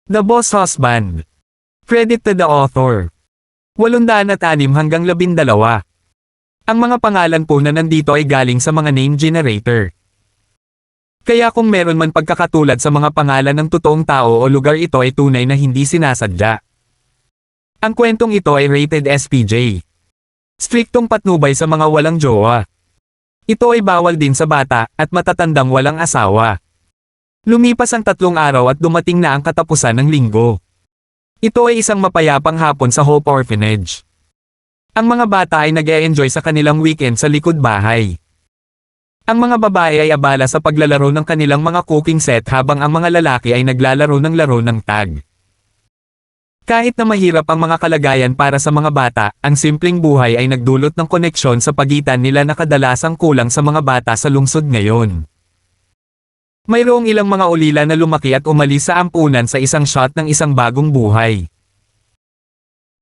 The Boss Husband. Credit to the author. 806 hanggang 12. Ang mga pangalan po na nandito ay galing sa mga name generator. Kaya kung meron man pagkakatulad sa mga pangalan ng totoong tao o lugar, ito ay tunay na hindi sinasadya. Ang kwentong ito ay rated SPJ. Striktong patnubay sa mga walang jowa. Ito ay bawal din sa bata at matatandang walang asawa. Lumipas ang 3 araw at dumating na ang katapusan ng linggo. Ito ay isang mapayapang hapon sa Hope Orphanage. Ang mga bata ay nag-e-enjoy sa kanilang weekend sa likod bahay. Ang mga babae ay abala sa paglalaro ng kanilang mga cooking set habang ang mga lalaki ay naglalaro ng laro ng tag. Kahit na mahirap ang mga kalagayan para sa mga bata, ang simpleng buhay ay nagdulot ng koneksyon sa pagitan nila na kadalasang kulang sa mga bata sa lungsod ngayon. Mayroong ilang mga ulila na lumaki at umalis sa ampunan sa isang shot ng isang bagong buhay.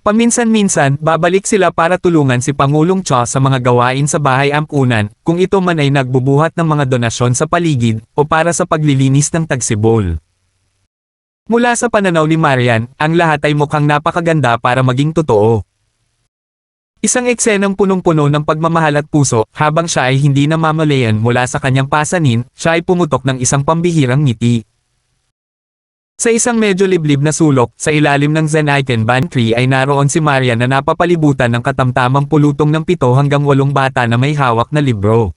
Paminsan-minsan, babalik sila para tulungan si Pangulong Cho sa mga gawain sa bahay ampunan, kung ito man ay nagbubuhat ng mga donasyon sa paligid, o para sa paglilinis ng tagsibol. Mula sa pananaw ni Marian, ang lahat ay mukhang napakaganda para maging totoo. Isang eksenang punong-puno ng pagmamahal at puso, habang siya ay hindi namamalayan mula sa kanyang pasanin, siya ay pumutok ng isang pambihirang ngiti. Sa isang medyo liblib na sulok, sa ilalim ng Zen Icon Ban Tree ay naroon si Marian na napapalibutan ng katamtamang pulutong ng 7 hanggang 8 bata na may hawak na libro.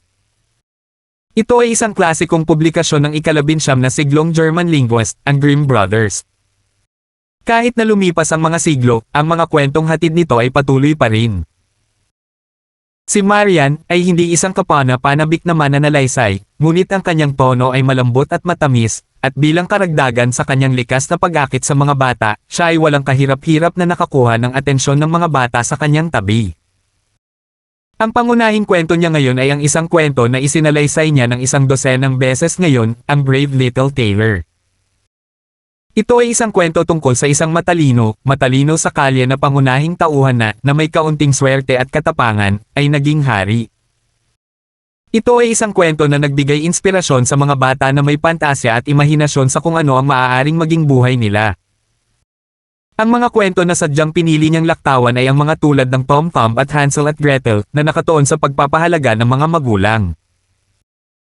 Ito ay isang klasikong publikasyon ng ika-19 na siglong German linguist, ang Grimm Brothers. Kahit na lumipas ang mga siglo, ang mga kwentong hatid nito ay patuloy pa rin. Si Marian ay hindi isang kapana-panabik na mananalaysay, ngunit ang kanyang tono ay malambot at matamis, at bilang karagdagan sa kanyang likas na pag-akit sa mga bata, siya ay walang kahirap-hirap na nakakuha ng atensyon ng mga bata sa kanyang tabi. Ang pangunahing kwento niya ngayon ay ang isang kwento na isinalaysay niya ng 12 beses ngayon, ang Brave Little Tailor. Ito ay isang kwento tungkol sa isang matalino sa kalye na pangunahing tauhan na may kaunting swerte at katapangan, ay naging hari. Ito ay isang kwento na nagbigay inspirasyon sa mga bata na may pantasya at imahinasyon sa kung ano ang maaaring maging buhay nila. Ang mga kwento na sadyang pinili niyang laktawan ay ang mga tulad ng Tom Thumb at Hansel at Gretel na nakatuon sa pagpapahalaga ng mga magulang.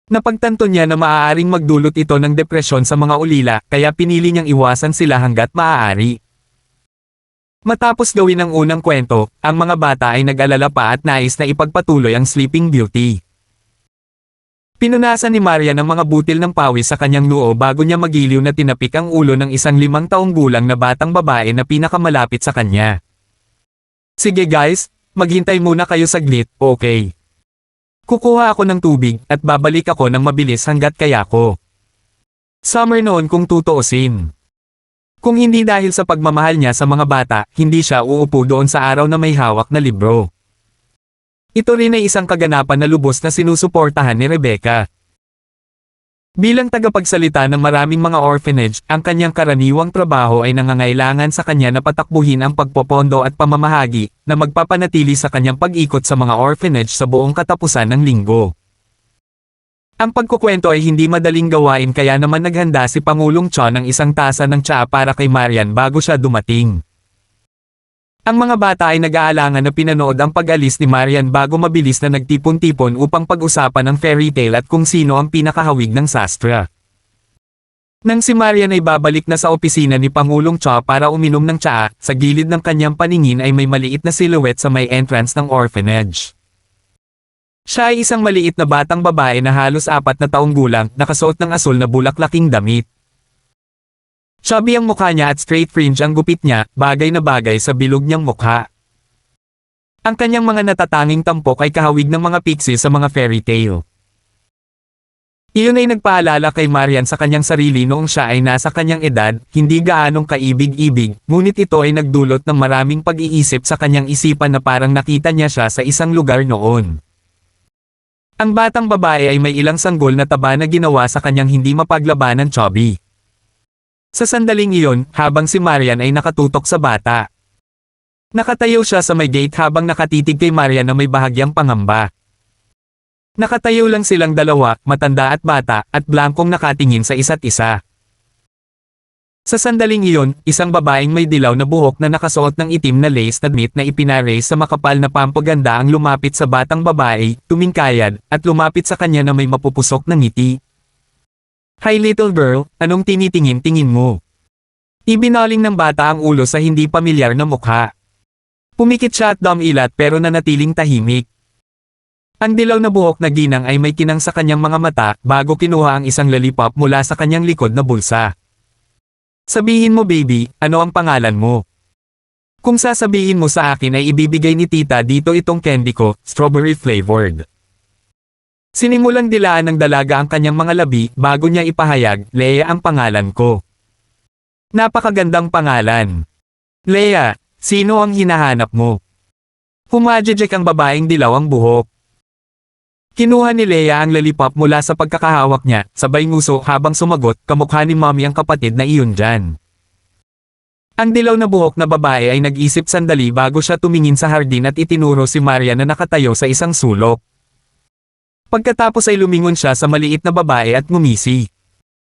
Napagtanto niya na maaaring magdulot ito ng depresyon sa mga ulila, kaya pinili niyang iwasan sila hanggat maaari. Matapos gawin ang unang kwento, ang mga bata ay nag-alala pa at nais na ipagpatuloy ang Sleeping Beauty. Pinunasan ni Marian ang mga butil ng pawis sa kanyang noo bago niya magiliw na tinapik ang ulo ng isang 5 taong gulang na batang babae na pinakamalapit sa kanya. Sige guys, maghintay muna kayo saglit, okay? Kukuha ako ng tubig at babalik ako ng mabilis hanggat kaya ko. Summer noon kung tutuusin. Kung hindi dahil sa pagmamahal niya sa mga bata, hindi siya uupo doon sa araw na may hawak na libro. Ito rin ay isang kaganapan na lubos na sinusuportahan ni Rebecca. Bilang tagapagsalita ng maraming mga orphanage, ang kanyang karaniwang trabaho ay nangangailangan sa kanya na patakbuhin ang pagpopondo at pamamahagi, na magpapanatili sa kanyang pag-ikot sa mga orphanage sa buong katapusan ng linggo. Ang pagkukwento ay hindi madaling gawain kaya naman naghanda si Pangulong Cho ng isang tasa ng tsaa para kay Marian bago siya dumating. Ang mga bata ay nag-aalangan na pinanood ang pag-alis ni Marian bago mabilis na nagtipon-tipon upang pag-usapan ang fairy tale at kung sino ang pinakahawig ng sastra. Nang si Marian ay babalik na sa opisina ni Pangulong Cho para uminom ng tsaa, sa gilid ng kanyang paningin ay may maliit na silhouette sa may entrance ng orphanage. Siya ay isang maliit na batang babae na halos 4 na taong gulang, nakasuot ng asul na bulaklaking damit. Chubby ang mukha niya at straight fringe ang gupit niya, bagay na bagay sa bilog niyang mukha. Ang kanyang mga natatanging tampok ay kahawig ng mga pixie sa mga fairy tale. Iyon ay nagpaalala kay Marian sa kanyang sarili noong siya ay nasa kanyang edad, hindi gaanong kaibig-ibig, ngunit ito ay nagdulot ng maraming pag-iisip sa kanyang isipan na parang nakita niya siya sa isang lugar noon. Ang batang babae ay may ilang sanggol na taba na ginawa sa kanyang hindi mapaglabanan chubby. Sa sandaling iyon, habang si Marian ay nakatutok sa bata. Nakatayo siya sa may gate habang nakatitig kay Marian na may bahagyang pangamba. Nakatayo lang silang dalawa, matanda at bata, at blangkong nakatingin sa isa't isa. Sa sandaling iyon, isang babaeng may dilaw na buhok na nakasuot ng itim na lace na damit na ipinare sa makapal na pampaganda ang lumapit sa batang babae, tumingkayad, at lumapit sa kanya na may mapupusok na ngiti. "Hi little girl, anong tinitingin-tingin mo?" Ibinaling ng bata ang ulo sa hindi pamilyar na mukha. Pumikit siya at dumilat pero nanatiling tahimik. Ang dilaw na buhok na ginang ay may kinang sa kanyang mga mata bago kinuha ang isang lollipop mula sa kanyang likod na bulsa. "Sabihin mo baby, ano ang pangalan mo? Kung sasabihin mo sa akin ay ibibigay ni tita dito itong candy ko, strawberry flavored." Sinimulang dilaan ng dalaga ang kanyang mga labi bago niya ipahayag, "Leia ang pangalan ko." "Napakagandang pangalan. Leia, sino ang hinahanap mo?" Humajejek ang babaeng dilaw ang buhok. Kinuha ni Leia ang lollipop mula sa pagkakahawak niya, sabay nguso habang sumagot, "Kamukha ni mommy ang kapatid na iyon dyan." Ang dilaw na buhok na babae ay nag-isip sandali bago siya tumingin sa hardin at itinuro si Maria na nakatayo sa isang sulok. Pagkatapos ay lumingon siya sa maliit na babae at ngumisi.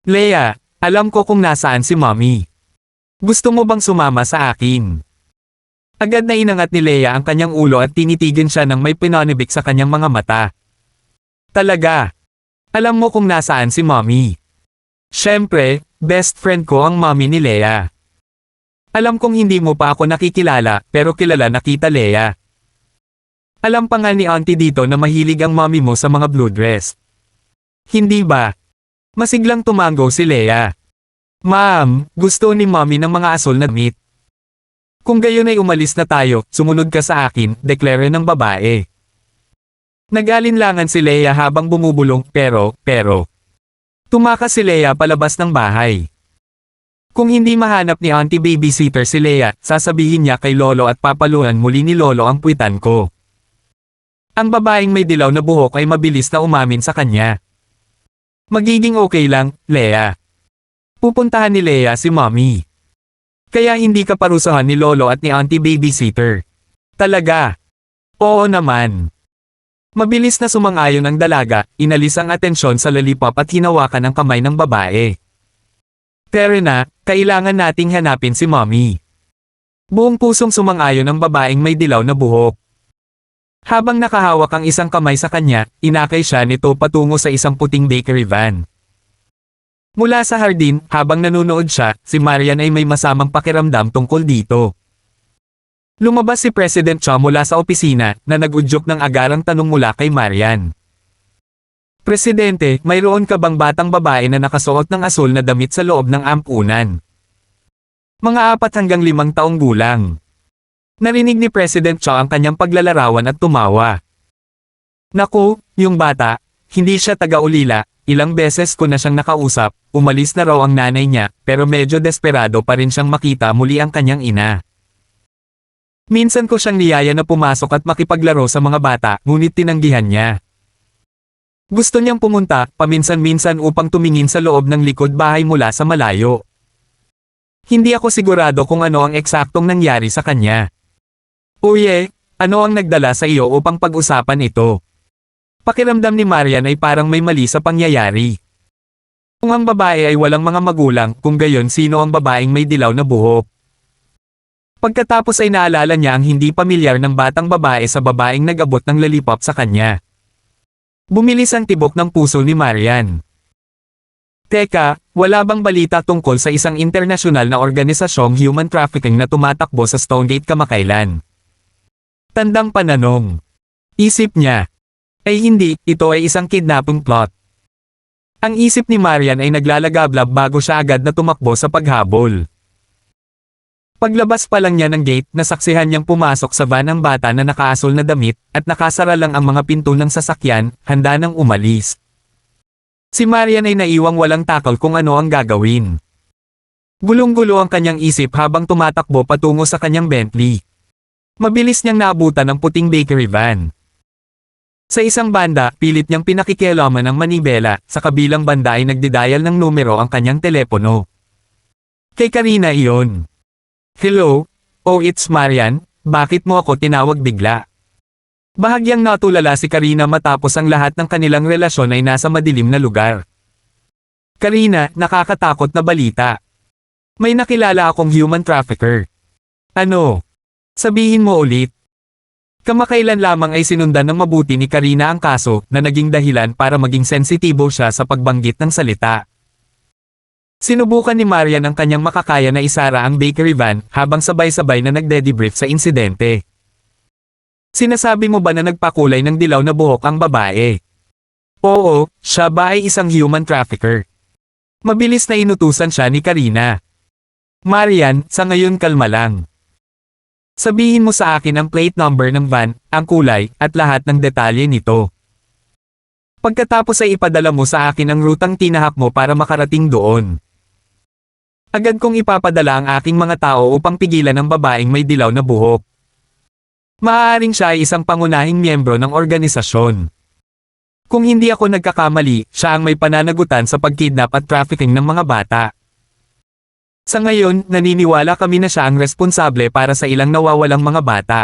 "Leia, alam ko kung nasaan si mommy. Gusto mo bang sumama sa akin?" Agad na inangat ni Leia ang kanyang ulo at tinitigin siya ng may pinanibik sa kanyang mga mata. "Talaga? Alam mo kung nasaan si mommy?" "Siyempre, best friend ko ang mommy ni Leia. Alam kong hindi mo pa ako nakikilala, pero kilala na kita Leia. Alam pa nga ni auntie dito na mahilig ang mommy mo sa mga blue dress. Hindi ba?" Masiglang tumango si Leia. "Ma'am, gusto ni mommy ng mga asul na damit." "Kung gayon ay umalis na tayo, sumunod ka sa akin," deklare ng babae. Nag-alinlangan si Leia habang bumubulong, pero. Tumakas si Leia palabas ng bahay. Kung hindi mahanap ni auntie babysitter si Leia, sasabihin niya kay Lolo at papaluan muli ni Lolo ang puwitan ko. Ang babaeng may dilaw na buhok ay mabilis na umamin sa kanya. "Magiging okay lang, Leia. Pupuntahan ni Leia si mommy. Kaya hindi ka parusahan ni Lolo at ni auntie babysitter." "Talaga?" "Oo naman." Mabilis na sumang-ayon ang dalaga, inalis ang atensyon sa lollipop at hinawakan ang kamay ng babae. "Pero na, kailangan nating hanapin si mommy." Buong pusong sumang-ayon ang babaeng may dilaw na buhok. Habang nakahawak ang isang kamay sa kanya, inakay siya nito patungo sa isang puting bakery van. Mula sa hardin, habang nanunood siya, si Marian ay may masamang pakiramdam tungkol dito. Lumabas si President Cha mula sa opisina, na nag-udyok ng agarang tanong mula kay Marian. "Presidente, mayroon ka bang batang babae na nakasuot ng asul na damit sa loob ng ampunan? Mga 4 hanggang 5 taong gulang." Narinig ni President Cha ang kanyang paglalarawan at tumawa. "Naku, yung bata, hindi siya taga-ulila, ilang beses ko na siyang nakausap, umalis na raw ang nanay niya, pero medyo desperado pa rin siyang makita muli ang kanyang ina. Minsan ko siyang niyaya na pumasok at makipaglaro sa mga bata, ngunit tinanggihan niya. Gusto niyang pumunta, paminsan-minsan upang tumingin sa loob ng likod bahay mula sa malayo. Hindi ako sigurado kung ano ang eksaktong nangyari sa kanya. Uye, ano ang nagdala sa iyo upang pag-usapan ito?" Pakiramdam ni Marian ay parang may mali sa pangyayari. Kung ang babae ay walang mga magulang, kung gayon sino ang babaeng may dilaw na buhok? Pagkatapos ay naalala niya ang hindi pamilyar ng batang babae sa babaeng nag-abot ng lollipop sa kanya. Bumilis ang tibok ng puso ni Marian. Teka, wala bang balita tungkol sa isang internasyonal na organisasyong human trafficking na tumatakbo sa Stonegate kamakailan? Tandang pananong. Isip niya. Ay hindi, ito ay isang kidnapping plot. Ang isip ni Marian ay naglalagablab bago siya agad na tumakbo sa paghabol. Paglabas pa lang niya ng gate, nasaksihan niyang pumasok sa van ang bata na nakaasol na damit, at nakasara lang ang mga pinto ng sasakyan, handa nang umalis. Si Marian ay naiwang walang takal kung ano ang gagawin. Gulong-gulo ang kanyang isip habang tumatakbo patungo sa kanyang Bentley. Mabilis niyang naabutan ang puting bakery van. Sa isang banda, pilit niyang pinakikialaman ang manibela, sa kabilang banda ay nagdidial ng numero ang kanyang telepono. Kay Karina iyon. "Hello? Oh, it's Marian, bakit mo ako tinawag bigla?" Bahagyang natulala si Karina matapos ang lahat ng kanilang relasyon ay nasa madilim na lugar. "Karina, nakakatakot na balita. May nakilala akong human trafficker. Ano? Sabihin mo ulit. Kamakailan lamang ay sinundan ng mabuti ni Karina ang kaso na naging dahilan para maging sensitibo siya sa pagbanggit ng salita. Sinubukan ni Marian ang kanyang makakaya na isara ang bakery van habang sabay-sabay na nagde-debrief sa insidente. Sinasabi mo ba na nagpakulay ng dilaw na buhok ang babae? Oo, siya ba ay isang human trafficker? Mabilis na inutusan siya ni Karina. Marian, sa ngayon kalma lang. Sabihin mo sa akin ang plate number ng van, ang kulay, at lahat ng detalye nito. Pagkatapos ay ipadala mo sa akin ang rutang tinahak mo para makarating doon. Agad kong ipapadala ang aking mga tao upang pigilan ang babaeng may dilaw na buhok. Maaaring siya ay isang pangunahing miyembro ng organisasyon. Kung hindi ako nagkakamali, siya ang may pananagutan sa pagkidnap at trafficking ng mga bata. Sa ngayon, naniniwala kami na siya ang responsable para sa ilang nawawalang mga bata.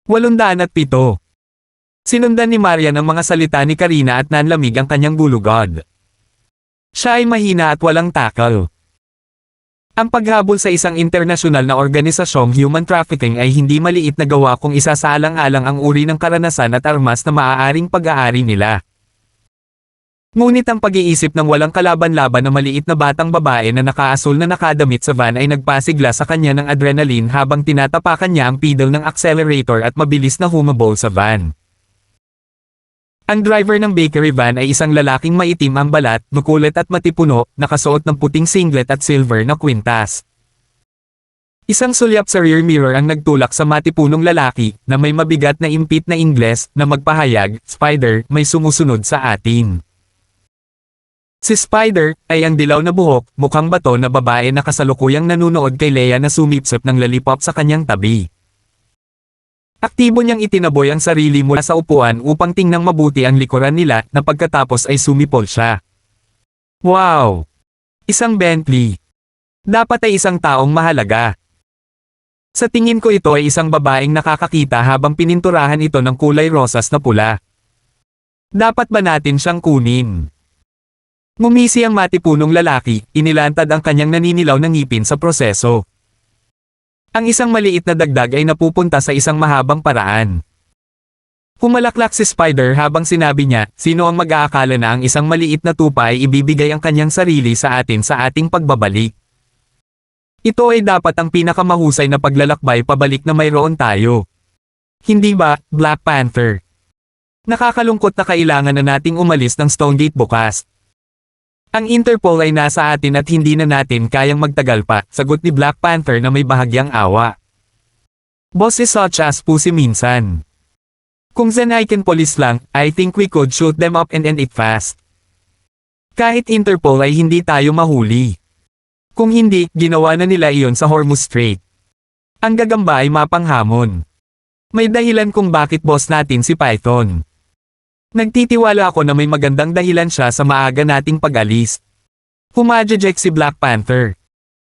807. Sinundan ni Marian ang mga salita ni Karina at nanlamig ang kanyang gulugod. Siya ay mahina at walang takal. Ang paghabol sa isang internasyonal na organisasyong human trafficking ay hindi maliit na gawa kung isasaalang-alang ang uri ng karanasan at armas na maaaring pag-aari nila. Ngunit ang pag-iisip ng walang kalaban-laban na maliit na batang babae na nakaasul na nakadamit sa van ay nagpasigla sa kanya ng adrenaline habang tinatapakan niya ang pedal ng accelerator at mabilis na humabol sa van. Ang driver ng bakery van ay isang lalaking maitim ang balat, makulit at matipuno, nakasuot ng puting singlet at silver na kwintas. Isang sulyap sa rear mirror ang nagtulak sa matipunong lalaki, na may mabigat na impit na Ingles, na magpahayag, "Spider, may sumusunod sa atin." Si Spider, ay ang dilaw na buhok, mukhang bato na babae na kasalukuyang nanunood kay Leia na sumipsip ng lollipop sa kanyang tabi. Aktibo niyang itinaboy ang sarili mula sa upuan upang tingnang mabuti ang likuran nila na pagkatapos ay sumipol siya. Wow! Isang Bentley. Dapat ay isang taong mahalaga. Sa tingin ko ito ay isang babaeng nakakakita habang pininturahan ito ng kulay rosas na pula. Dapat ba natin siyang kunin? Ngumisi ang matipunong lalaki, inilantad ang kanyang naninilaw na ngipin sa proseso. Ang isang maliit na dagdag ay napupunta sa isang mahabang paraan. Humalaklak si Spider habang sinabi niya, sino ang mag-aakala na ang isang maliit na tupa ay ibibigay ang kanyang sarili sa atin sa ating pagbabalik. Ito ay dapat ang pinakamahusay na paglalakbay pabalik na mayroon tayo. Hindi ba, Black Panther? Nakakalungkot na kailangan na nating umalis ng Stonegate bukas. Ang Interpol ay nasa atin at hindi na natin kayang magtagal pa, sagot ni Black Panther na may bahagyang awa. Boss is such as pusi minsan. Kung Zanaican police lang, I think we could shoot them up and end it fast. Kahit Interpol ay hindi tayo mahuli. Kung hindi, ginawa na nila iyon sa Hormuz Strait. Ang gagamba ay mapanghamon. May dahilan kung bakit boss natin si Python. Nagtitiwala ako na may magandang dahilan siya sa maaga nating pag-alis. Humajejek si Black Panther.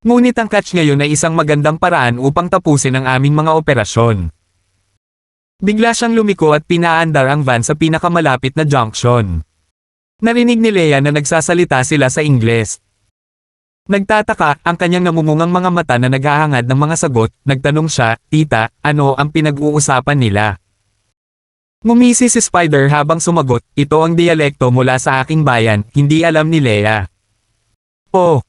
Ngunit ang catch ngayon ay isang magandang paraan upang tapusin ang aming mga operasyon. Bigla siyang lumiko at pinaandar ang van sa pinakamalapit na junction. Narinig ni Leia na nagsasalita sila sa Ingles. Nagtataka, ang kanyang namumungang mga mata na naghahangad ng mga sagot, nagtanong siya, "Tita, ano ang pinag-uusapan nila?" Ngumisi si Spider habang sumagot, "Ito ang dialekto mula sa aking bayan, hindi alam ni Leia." Oh!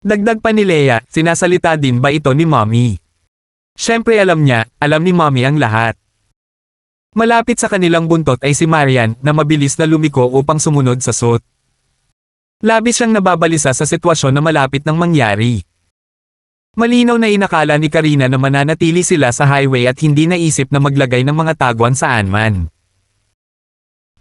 Dagdag pa ni Leia, "Sinasalita din ba ito ni Mommy?" Siyempre alam niya, alam ni Mommy ang lahat. Malapit sa kanilang buntot ay si Marian, na mabilis na lumiko upang sumunod sa suit. Labis siyang nababalisa sa sitwasyon na malapit nang mangyari. Malinaw na inakala ni Karina na mananatili sila sa highway at hindi naisip na maglagay ng mga taguan saan man.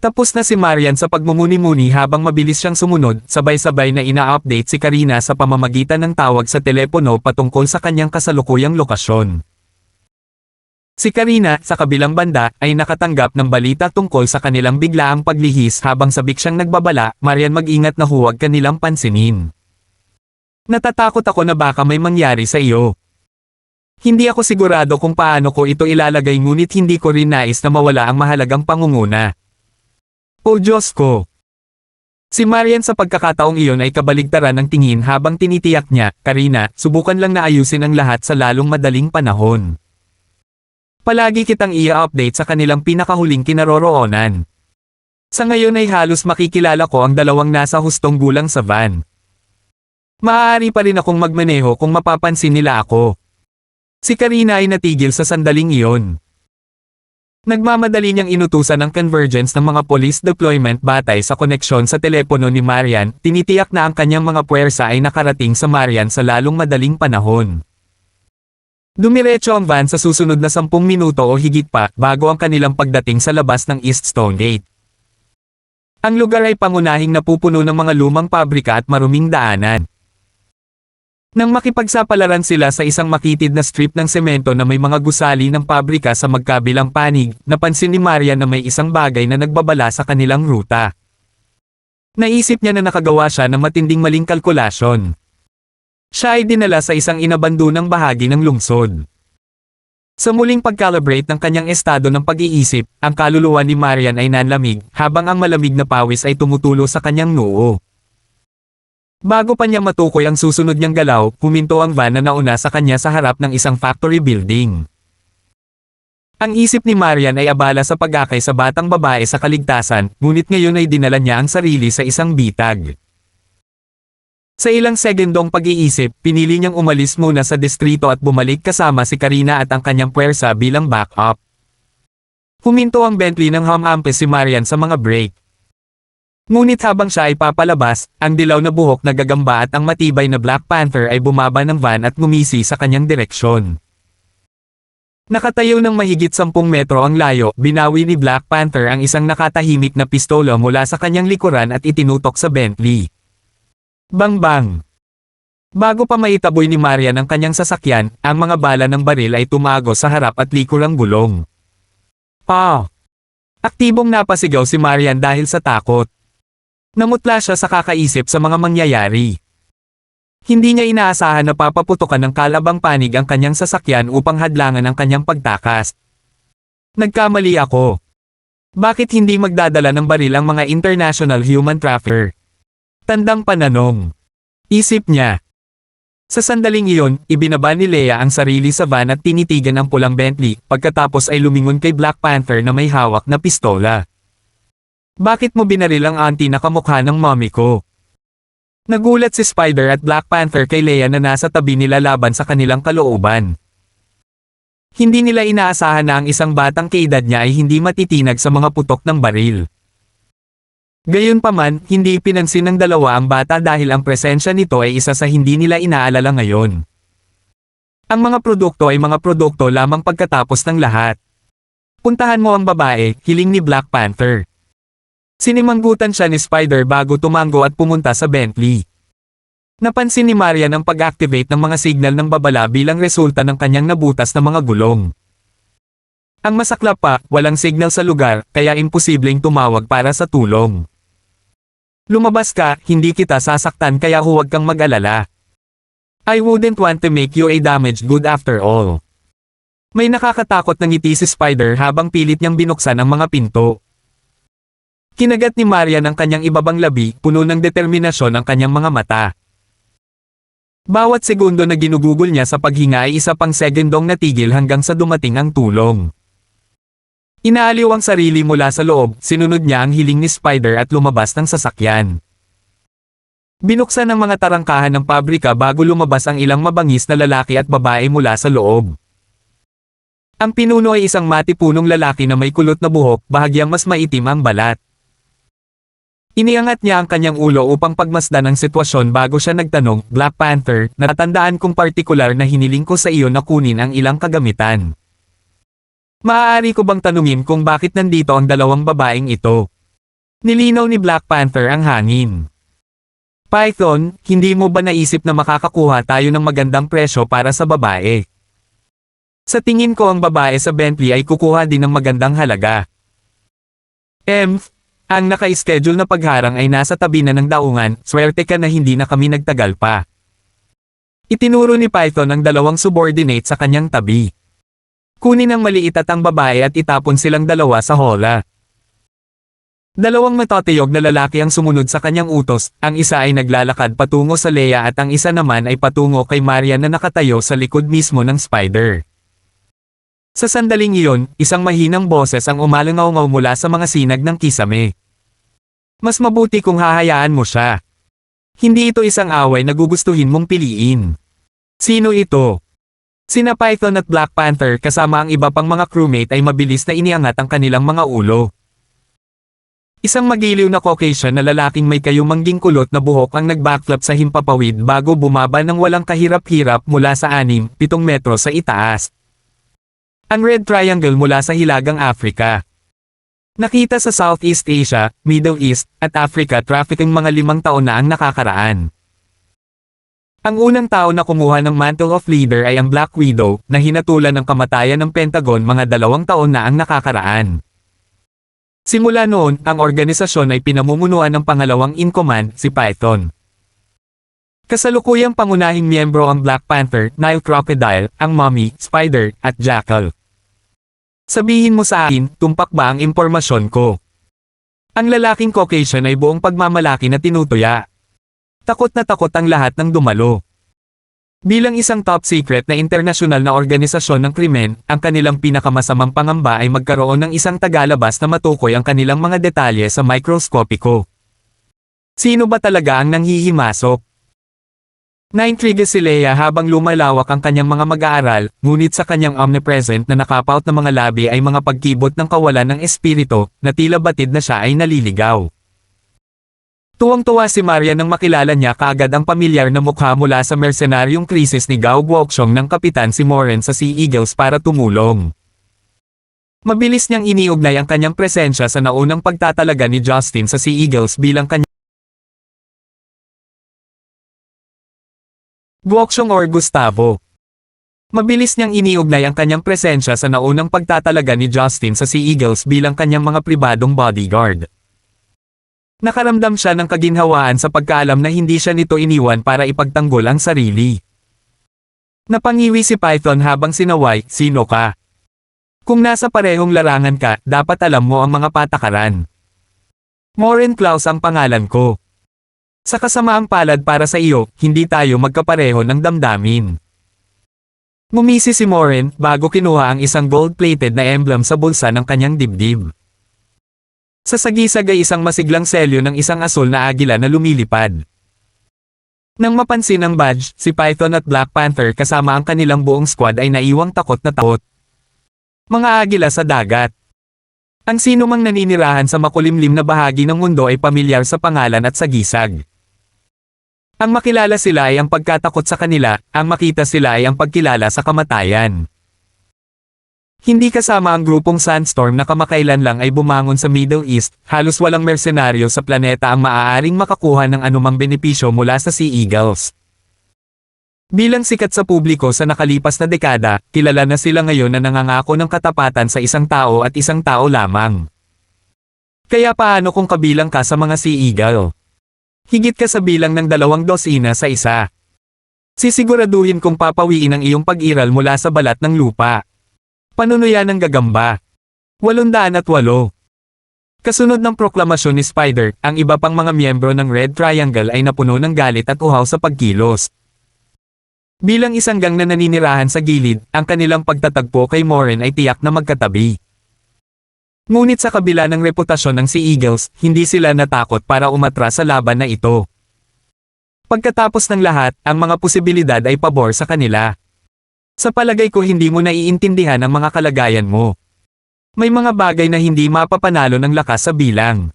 Tapos na si Marian sa pagmumuni-muni habang mabilis siyang sumunod, sabay-sabay na ina-update si Karina sa pamamagitan ng tawag sa telepono patungkol sa kanyang kasalukuyang lokasyon. Si Karina, sa kabilang banda, ay nakatanggap ng balita tungkol sa kanilang biglaang paglihis habang sabik siyang nagbabala, "Marian, mag-ingat na huwag kanilang pansinin. Natatakot ako na baka may mangyari sa iyo. Hindi ako sigurado kung paano ko ito ilalagay ngunit hindi ko rin nais na mawala ang mahalagang pangunguna." "Oh Diyos ko!" Si Marian sa pagkakataong iyon ay kabaligtaran ng tingin habang tinitiyak niya, Karina, subukan lang na ayusin ang lahat sa lalong madaling panahon. Palagi kitang i-update sa kanilang pinakahuling kinaroroonan. Sa ngayon ay halos makikilala ko ang dalawang nasa hustong gulang sa van. Maaari pa rin akong magmaneho kung mapapansin nila ako. Si Karina ay natigil sa sandaling iyon. Nagmamadali niyang inutusan ang convergence ng mga police deployment batay sa koneksyon sa telepono ni Marian, tinitiyak na ang kanyang mga puwersa ay nakarating sa Marian sa lalong madaling panahon. Dumiretso ang van sa susunod na 10 minuto o higit pa bago ang kanilang pagdating sa labas ng East Stone Gate. Ang lugar ay pangunahing napupuno ng mga lumang pabrika at maruming daanan. Nang makipagsapalaran sila sa isang makitid na strip ng semento na may mga gusali ng pabrika sa magkabilang panig, napansin ni Maria na may isang bagay na nagbabala sa kanilang ruta. Naisip niya na nakagawa siya ng matinding maling kalkulasyon. Siya ay dinala sa isang inabandonang bahagi ng lungsod. Sa muling pag-calibrate ng kanyang estado ng pag-iisip, ang kaluluwa ni Marian ay nanlamig, habang ang malamig na pawis ay tumutulo sa kanyang noo. Bago pa niya matukoy ang susunod niyang galaw, huminto ang van na nauna sa kanya sa harap ng isang factory building. Ang isip ni Marian ay abala sa pag-akay sa batang babae sa kaligtasan, ngunit ngayon ay dinala niya ang sarili sa isang bitag. Sa ilang segundong pag-iisip, pinili niyang umalis muna sa distrito at bumalik kasama si Karina at ang kanyang puwersa bilang backup. Huminto ang Bentley ng humampe si Marian sa mga brake. Ngunit habang siya ay papalabas, ang dilaw na buhok na gagamba at ang matibay na Black Panther ay bumaba ng van at ngumisi sa kanyang direksyon. Nakatayo ng mahigit 10 metro ang layo, binawi ni Black Panther ang isang nakatahimik na pistola mula sa kanyang likuran at itinutok sa Bentley. Bang-bang! Bago pa maitaboy ni Marian ang kanyang sasakyan, ang mga bala ng baril ay tumago sa harap at likurang gulong. Pa! Aktibong napasigaw si Marian dahil sa takot. Namutla siya sa kakaisip sa mga mangyayari. Hindi niya inaasahan na papaputukan ng kalabang panig ang kanyang sasakyan upang hadlangan ang kanyang pagtakas. Nagkamali ako. Bakit hindi magdadala ng baril ang mga international human trafficker? Tandang pananong. Isip niya. Sa sandaling iyon, ibinaba ni Leia ang sarili sa van at tinitigan ang pulang Bentley, pagkatapos ay lumingon kay Black Panther na may hawak na pistola. Bakit mo binaril ang auntie na kamukha ng mommy ko? Nagulat si Spider at Black Panther kay Leia na nasa tabi nila laban sa kanilang kalooban. Hindi nila inaasahan na ang isang batang kaedad niya ay hindi matitinag sa mga putok ng baril. Gayunpaman, hindi pinansin ng dalawa ang bata dahil ang presensya nito ay isa sa hindi nila inaalala ngayon. Ang mga produkto ay mga produkto lamang pagkatapos ng lahat. Puntahan mo ang babae, hiling ni Black Panther. Sinimanggutan siya ni Spider bago tumango at pumunta sa Bentley. Napansin ni Marian ang pag-activate ng mga signal ng babala bilang resulta ng kanyang nabutas na mga gulong. Ang masaklap pa, walang signal sa lugar, kaya imposibleng tumawag para sa tulong. Lumabas ka, hindi kita sasaktan kaya huwag kang mag-alala. I wouldn't want to make you a damaged good after all. May nakakatakot na ngiti si Spider habang pilit niyang binuksan ang mga pinto. Kinagat ni Marian ang kanyang ibabang labi, puno ng determinasyon ang kanyang mga mata. Bawat segundo na ginugugol niya sa paghinga ay isa pang segundong natigil hanggang sa dumating ang tulong. Inaaliw ang sarili mula sa loob, sinunod niya ang hiling ni Spider at lumabas ng sasakyan. Binuksan ang mga tarangkahan ng pabrika bago lumabas ang ilang mabangis na lalaki at babae mula sa loob. Ang pinuno ay isang matipunong lalaki na may kulot na buhok, bahagyang mas maitim ang balat. Iniangat niya ang kanyang ulo upang pagmasdan ang sitwasyon bago siya nagtanong, Black Panther, natatandaan kong partikular na hiniling ko sa iyo na kunin ang ilang kagamitan. Maaari ko bang tanungin kung bakit nandito ang dalawang babaeng ito? Nilinaw ni Black Panther ang hangin. Python, hindi mo ba naisip na makakakuha tayo ng magandang presyo para sa babae? Sa tingin ko ang babae sa Bentley ay kukuha din ng magandang halaga. Ang naka-schedule na pagharang ay nasa tabi na ng daungan, swerte ka na hindi na kami nagtagal pa. Itinuro ni Python ang dalawang subordinate sa kanyang tabi. Kunin ang maliit at ang babae at itapon silang dalawa sa hola. Dalawang matotiyog na lalaki ang sumunod sa kanyang utos, ang isa ay naglalakad patungo sa Leia at ang isa naman ay patungo kay Marian na nakatayo sa likod mismo ng spider. Sa sandaling iyon, isang mahinang boses ang umalangaw-ngaw mula sa mga sinag ng kisame. Mas mabuti kung hahayaan mo siya. Hindi ito isang away na gugustuhin mong piliin. Sino ito? Sina Python at Black Panther kasama ang iba pang mga crewmate ay mabilis na iniangat ang kanilang mga ulo. Isang magiliw na Caucasian na lalaking may kayumangging kulot na buhok ang nag-backflip sa himpapawid bago bumaba ng walang kahirap-hirap mula sa 6-7 metro sa itaas. Ang Red Triangle mula sa Hilagang Afrika. Nakita sa Southeast Asia, Middle East, at Africa trafficking mga 5 taon na ang nakakaraan. Ang unang tao na kumuha ng Mantle of Leader ay ang Black Widow, na hinatulan ng kamatayan ng Pentagon mga 2 taon na ang nakakaraan. Simula noon, ang organisasyon ay pinamumunuan ng pangalawang in-command, si Python. Kasalukuyang pangunahing miyembro ang Black Panther, Nile Crocodile, ang Mummy, Spider, at Jackal. Sabihin mo sa akin, tumpak ba ang impormasyon ko? Ang lalaking Caucasian ay buong pagmamalaki na tinutuya. Takot na takot ang lahat ng dumalo. Bilang isang top secret na internasyonal na organisasyon ng krimen, ang kanilang pinakamasamang pangamba ay magkaroon ng isang tagalabas na matukoy ang kanilang mga detalye sa mikroskopiko. Sino ba talaga ang nanghihimasok? Naintriga si Leia habang lumalawak ang kanyang mga mag-aaral, ngunit sa kanyang omnipresent na nakapaut na mga labi ay mga pagkibot ng kawalan ng espiritu, na tila batid na siya ay naliligaw. Tuwang-tuwa si Marian nang makilala niya kaagad ang pamilyar na mukha mula sa mercenaryong krisis ni Gao Guokchong ng Kapitan si Moren sa Sea Eagles para tumulong. Mabilis niyang iniugnay ang kanyang presensya sa naunang pagtatalaga ni Justin sa Sea Eagles bilang kanyang Guokchong or Gustavo. Mabilis niyang iniugnay ang kanyang presensya sa naunang pagtatalaga ni Justin sa Sea Eagles bilang kanyang mga pribadong bodyguard. Nakaramdam siya ng kaginhawaan sa pagkaalam na hindi siya nito iniwan para ipagtanggol ang sarili. Napangiwi si Python habang sinaway, sino ka? Kung nasa parehong larangan ka, dapat alam mo ang mga patakaran. Moren Klaus ang pangalan ko. Sa kasamaang palad para sa iyo, hindi tayo magkapareho ng damdamin. Ngumisi si Moren bago kinuha ang isang gold-plated na emblem sa bulsa ng kanyang dibdib. Sa sagisag ay isang masiglang selyo ng isang asul na agila na lumilipad. Nang mapansin ang badge, si Python at Black Panther kasama ang kanilang buong squad ay naiwang takot na takot. Mga agila sa dagat. Ang sinumang naninirahan sa makulimlim na bahagi ng mundo ay pamilyar sa pangalan at sagisag. Ang makilala sila ay ang pagkatakot sa kanila, ang makita sila ay ang pagkilala sa kamatayan. Hindi kasama ang grupong Sandstorm na kamakailan lang ay bumangon sa Middle East, halos walang mersenaryo sa planeta ang maaaring makakuha ng anumang benepisyo mula sa Sea Eagles. Bilang sikat sa publiko sa nakalipas na dekada, kilala na sila ngayon na nangangako ng katapatan sa isang tao at isang tao lamang. Kaya paano kung kabilang ka sa mga Sea Eagle? Higit ka sa bilang ng 200 sa isa. Sisiguraduhin kong papawiin ang iyong pag-iral mula sa balat ng lupa. Panunuyan ng gagamba. 808. Kasunod ng proklamasyon ni Spider, ang iba pang mga miyembro ng Red Triangle ay napuno ng galit at uhaw sa pagkilos. Bilang isang gang na naninirahan sa gilid, ang kanilang pagtatagpo kay Moren ay tiyak na magkatabi. Ngunit sa kabila ng reputasyon ng Sea Eagles, hindi sila natakot para umatras sa laban na ito. Pagkatapos ng lahat, ang mga posibilidad ay pabor sa kanila. Sa palagay ko hindi mo naiintindihan ang mga kalagayan mo. May mga bagay na hindi mapapanalo ng lakas sa bilang.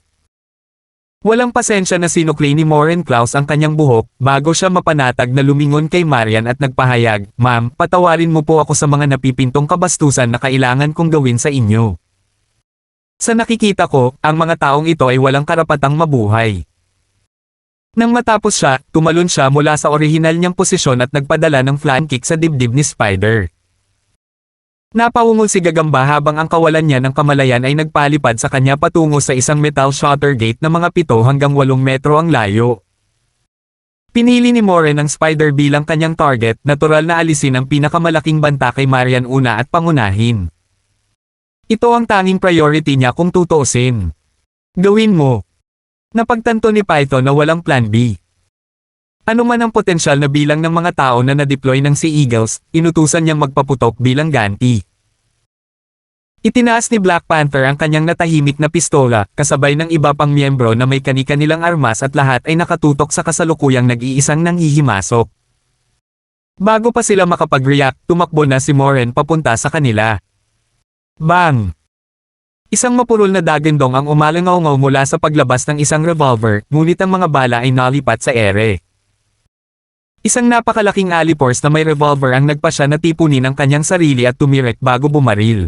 Walang pasensya na sinukli ni Moren Klaus ang kanyang buhok, bago siya mapanatag na lumingon kay Marian at nagpahayag, "Ma'am, patawarin mo po ako sa mga napipintong kabastusan na kailangan kong gawin sa inyo. Sa nakikita ko, ang mga taong ito ay walang karapatang mabuhay." Nang matapos siya, tumalon siya mula sa orihinal niyang posisyon at nagpadala ng flying kick sa dibdib ni Spider. Napaungol si Gagamba habang ang kawalan niya ng kamalayan ay nagpalipad sa kanya patungo sa isang metal shutter gate na mga 7 hanggang 8 metro ang layo. Pinili ni Moren ang Spider bilang kanyang target, natural na alisin ang pinakamalaking banta kay Marian una at pangunahin. Ito ang tanging priority niya kung tutuusin. Gawin mo. Napagtanto ni Python na walang plan B. Ano man ang potensyal na bilang ng mga tao na na-deploy ng Sea Eagles, inutusan niyang magpaputok bilang ganti. Itinaas ni Black Panther ang kanyang natahimik na pistola, kasabay ng iba pang miyembro na may kani-kanilang armas at lahat ay nakatutok sa kasalukuyang nag-iisang nanghihimasok. Bago pa sila makapag-react, tumakbo na si Moren papunta sa kanila. Bang! Isang mapurol na dagandong ang umalangaw-ngaw mula sa paglabas ng isang revolver, ngunit ang mga bala ay nalipat sa ere. Isang napakalaking alipors na may revolver ang nagpasya na tipunin ang kanyang sarili at tumirek bago bumaril.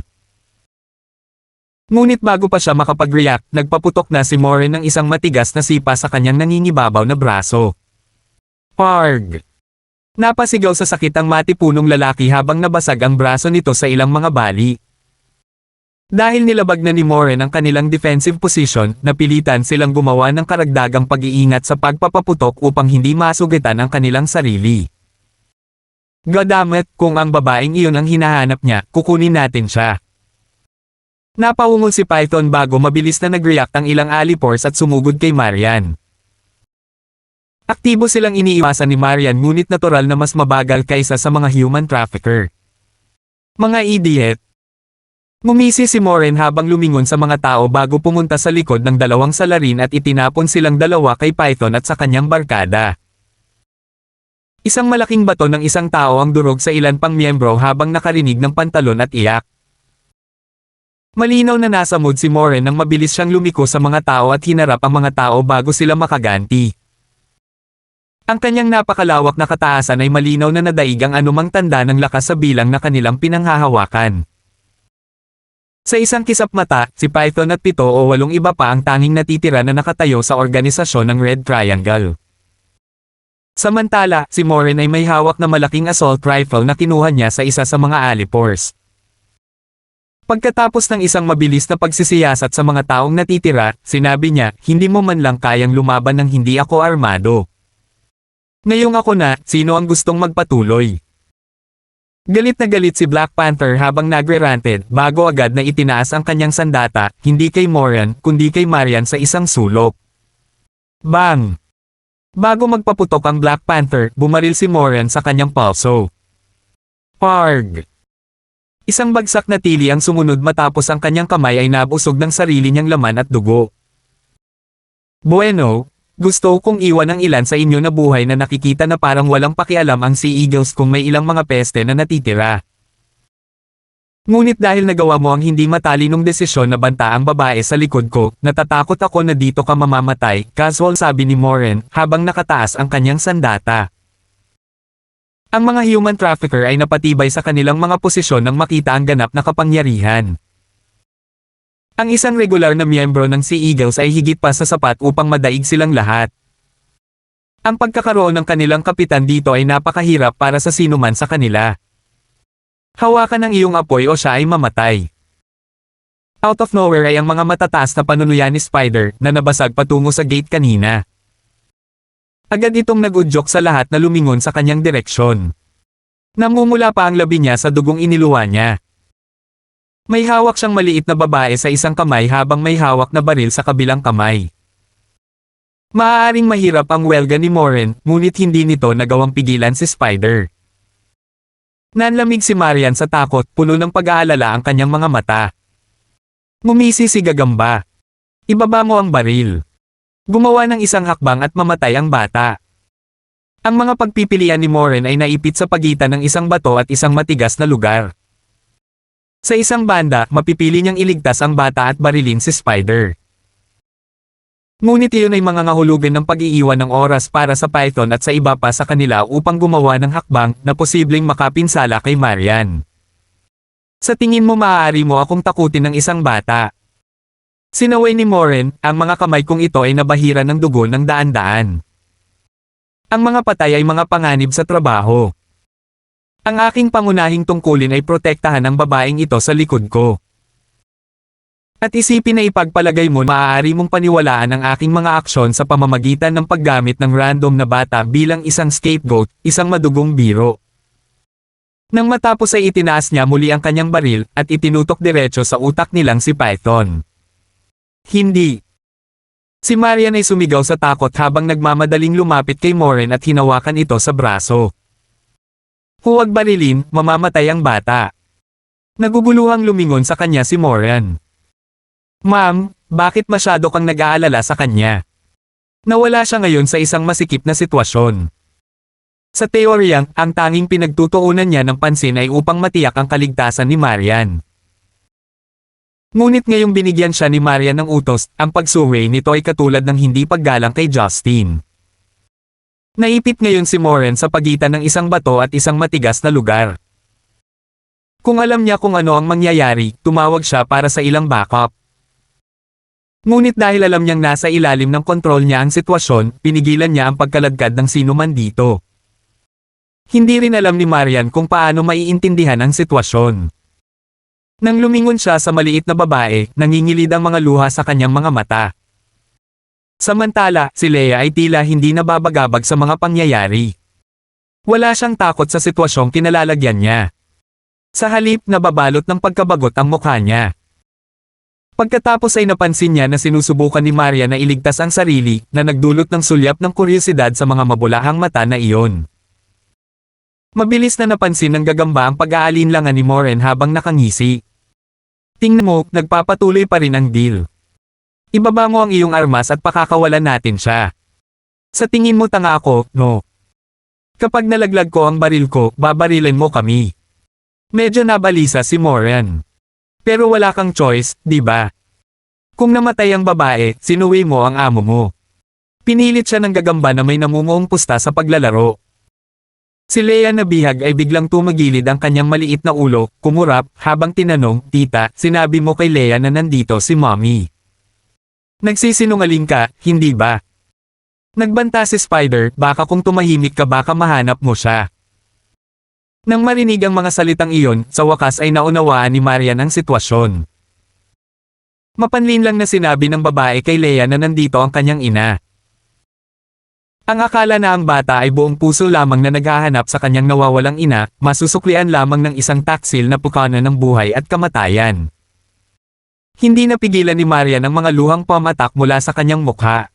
Ngunit bago pa siya makapag-react, nagpaputok na si Moren ng isang matigas na sipa sa kanyang nangingibabaw na braso. Parg! Napasigaw sa sakit ang matipunong lalaki habang nabasag ang braso nito sa ilang mga bali. Dahil nilabag na ni Moren ang kanilang defensive position, napilitan silang gumawa ng karagdagang pag-iingat sa pagpapaputok upang hindi masugatan ang kanilang sarili. Goddammit, kung ang babaeng iyon ang hinahanap niya, kukunin natin siya. Napaungol si Python bago mabilis na nag-react ang ilang alipors at sumugod kay Marian. Aktibo silang iniiwasan ni Marian ngunit natural na mas mabagal kaysa sa mga human trafficker. Mga idiot! Ngumisi si Moren habang lumingon sa mga tao bago pumunta sa likod ng dalawang salarin at itinapon silang dalawa kay Python at sa kanyang barkada. Isang malaking bato ng isang tao ang durog sa ilan pang miyembro habang nakarinig ng pantalon at iyak. Malinaw na nasa mood si Moren nang mabilis siyang lumiko sa mga tao at hinarap ang mga tao bago sila makaganti. Ang kanyang napakalawak na kataasan ay malinaw na nadaig ang anumang tanda ng lakas sa bilang na kanilang pinanghahawakan. Sa isang kisap mata, si Python at 7 o 8 iba pa ang tanging natitira na nakatayo sa organisasyon ng Red Triangle. Samantala, si Moren ay may hawak na malaking assault rifle na kinuha niya sa isa sa mga alipors. Pagkatapos ng isang mabilis na pagsisiyasat sa mga taong natitira, sinabi niya, hindi mo man lang kayang lumaban ng hindi ako armado. Ngayong ako na, sino ang gustong magpatuloy? Galit na galit si Black Panther habang nagre-ranted, bago agad na itinaas ang kanyang sandata, hindi kay Moren, kundi kay Marian sa isang sulok. Bang! Bago magpaputok ang Black Panther, bumaril si Moren sa kanyang pulso. Parg! Isang bagsak na tili ang sumunod matapos ang kanyang kamay ay nabusog ng sarili niyang laman at dugo. Bueno, gusto kong iwan ang ilan sa inyo na buhay na nakikita na parang walang pakialam ang Sea Eagles kung may ilang mga peste na natitira. Ngunit dahil nagawa mo ang hindi matalinong desisyon na banta ang babae sa likod ko, natatakot ako na dito ka mamamatay, casual sabi ni Moren, habang nakataas ang kanyang sandata. Ang mga human trafficker ay napatibay sa kanilang mga posisyon nang makita ang ganap na kapangyarihan. Ang isang regular na miyembro ng Sea Eagles ay higit pa sa sapat upang madaig silang lahat. Ang pagkakaroon ng kanilang kapitan dito ay napakahirap para sa sinuman sa kanila. Hawakan ang iyong apoy o siya ay mamatay. Out of nowhere ay ang mga matataas na panunuyan ni Spider na nabasag patungo sa gate kanina. Agad itong nag-udyok sa lahat na lumingon sa kanyang direksyon. Namumula pa ang labi niya sa dugong iniluwa niya. May hawak siyang maliit na babae sa isang kamay habang may hawak na baril sa kabilang kamay. Maaaring mahirap ang welga ni Moren, ngunit hindi nito nagawang pigilan si Spider. Nanlamig si Marian sa takot, puno ng pag-aalala ang kanyang mga mata. Ngumisi si Gagamba. Ibaba mo ang baril. Gumawa ng isang hakbang at mamatay ang bata. Ang mga pagpipilian ni Moren ay naipit sa pagitan ng isang bato at isang matigas na lugar. Sa isang banda, mapipili niyang iligtas ang bata at barilin si Spider. Ngunit iyon ay mga ngahulugan ng pag-iiwan ng oras para sa Python at sa iba pa sa kanila upang gumawa ng hakbang na posibleng makapinsala kay Marian. Sa tingin mo maaari mo akong takutin ng isang bata? Sinaway ni Moren, ang mga kamay kong ito ay nabahira ng dugo ng daan-daan. Ang mga patay ay mga panganib sa trabaho. Ang aking pangunahing tungkulin ay protektahan ang babaeng ito sa likod ko. At isipin na ipagpalagay mo maaari mong paniwalaan ang aking mga aksyon sa pamamagitan ng paggamit ng random na bata bilang isang scapegoat, isang madugong biro. Nang matapos ay itinaas niya muli ang kanyang baril at itinutok diretso sa utak nilang si Python. Hindi. Si Marian ay sumigaw sa takot habang nagmamadaling lumapit kay Moren at hinawakan ito sa braso. Huwag barilin, mamamatay ang bata. Naguguluhang lumingon sa kanya si Moren. Ma'am, bakit masyado kang nag-aalala sa kanya? Nawala siya ngayon sa isang masikip na sitwasyon. Sa teoryang, ang tanging pinagtutuunan niya ng pansin ay upang matiyak ang kaligtasan ni Marian. Ngunit ngayong binigyan siya ni Marian ng utos, ang pagsuway nito ay katulad ng hindi paggalang kay Justin. Naipit ngayon si Moren sa pagitan ng isang bato at isang matigas na lugar. Kung alam niya kung ano ang mangyayari, tumawag siya para sa ilang backup. Ngunit dahil alam niyang nasa ilalim ng kontrol niya ang sitwasyon, pinigilan niya ang pagkalagkad ng sino man dito. Hindi rin alam ni Marian kung paano maiintindihan ang sitwasyon. Nang lumingon siya sa maliit na babae, nangingilid ang mga luha sa kanyang mga mata. Samantala, si Leia ay tila hindi nababagabag sa mga pangyayari. Wala siyang takot sa sitwasyong kinalalagyan niya. Sa halip, nababalot ng pagkabagot ang mukha niya. Pagkatapos ay napansin niya na sinusubukan ni Maria na iligtas ang sarili, na nagdulot ng sulyap ng kuryosidad sa mga mabulahang mata na iyon. Mabilis na napansin ng gagamba ang pag-aalinlangan ni Moren habang nakangisi. Tingnan mo, nagpapatuloy pa rin ang deal. Ibaba mo ang iyong armas at pakakawalan natin siya. Sa tingin mo tanga ako, no? Kapag nalaglag ko ang baril ko, babarilin mo kami. Medyo nabalisa si Moren. Pero wala kang choice, di ba? Kung namatay ang babae, sinuwi mo ang amo mo. Pinilit siya ng gagamba na may namumuong pusta sa paglalaro. Si Leia na bihag ay biglang tumagilid ang kanyang maliit na ulo, kumurap, habang tinanong, Tita, sinabi mo kay Leia na nandito si Mommy. Nagsisinungaling ka, hindi ba? Nagbanta si Spider, baka kung tumahimik ka baka mahanap mo siya. Nang marinig ang mga salitang iyon, sa wakas ay naunawaan ni Marian ang sitwasyon. Mapanlin lang na sinabi ng babae kay Leia na nandito ang kanyang ina. Ang akala na ang bata ay buong puso lamang na naghahanap sa kanyang nawawalang ina, masusuklian lamang ng isang taksil na pukana ng buhay at kamatayan. Hindi napigilan ni Marian ang mga luhang pamatak mula sa kanyang mukha.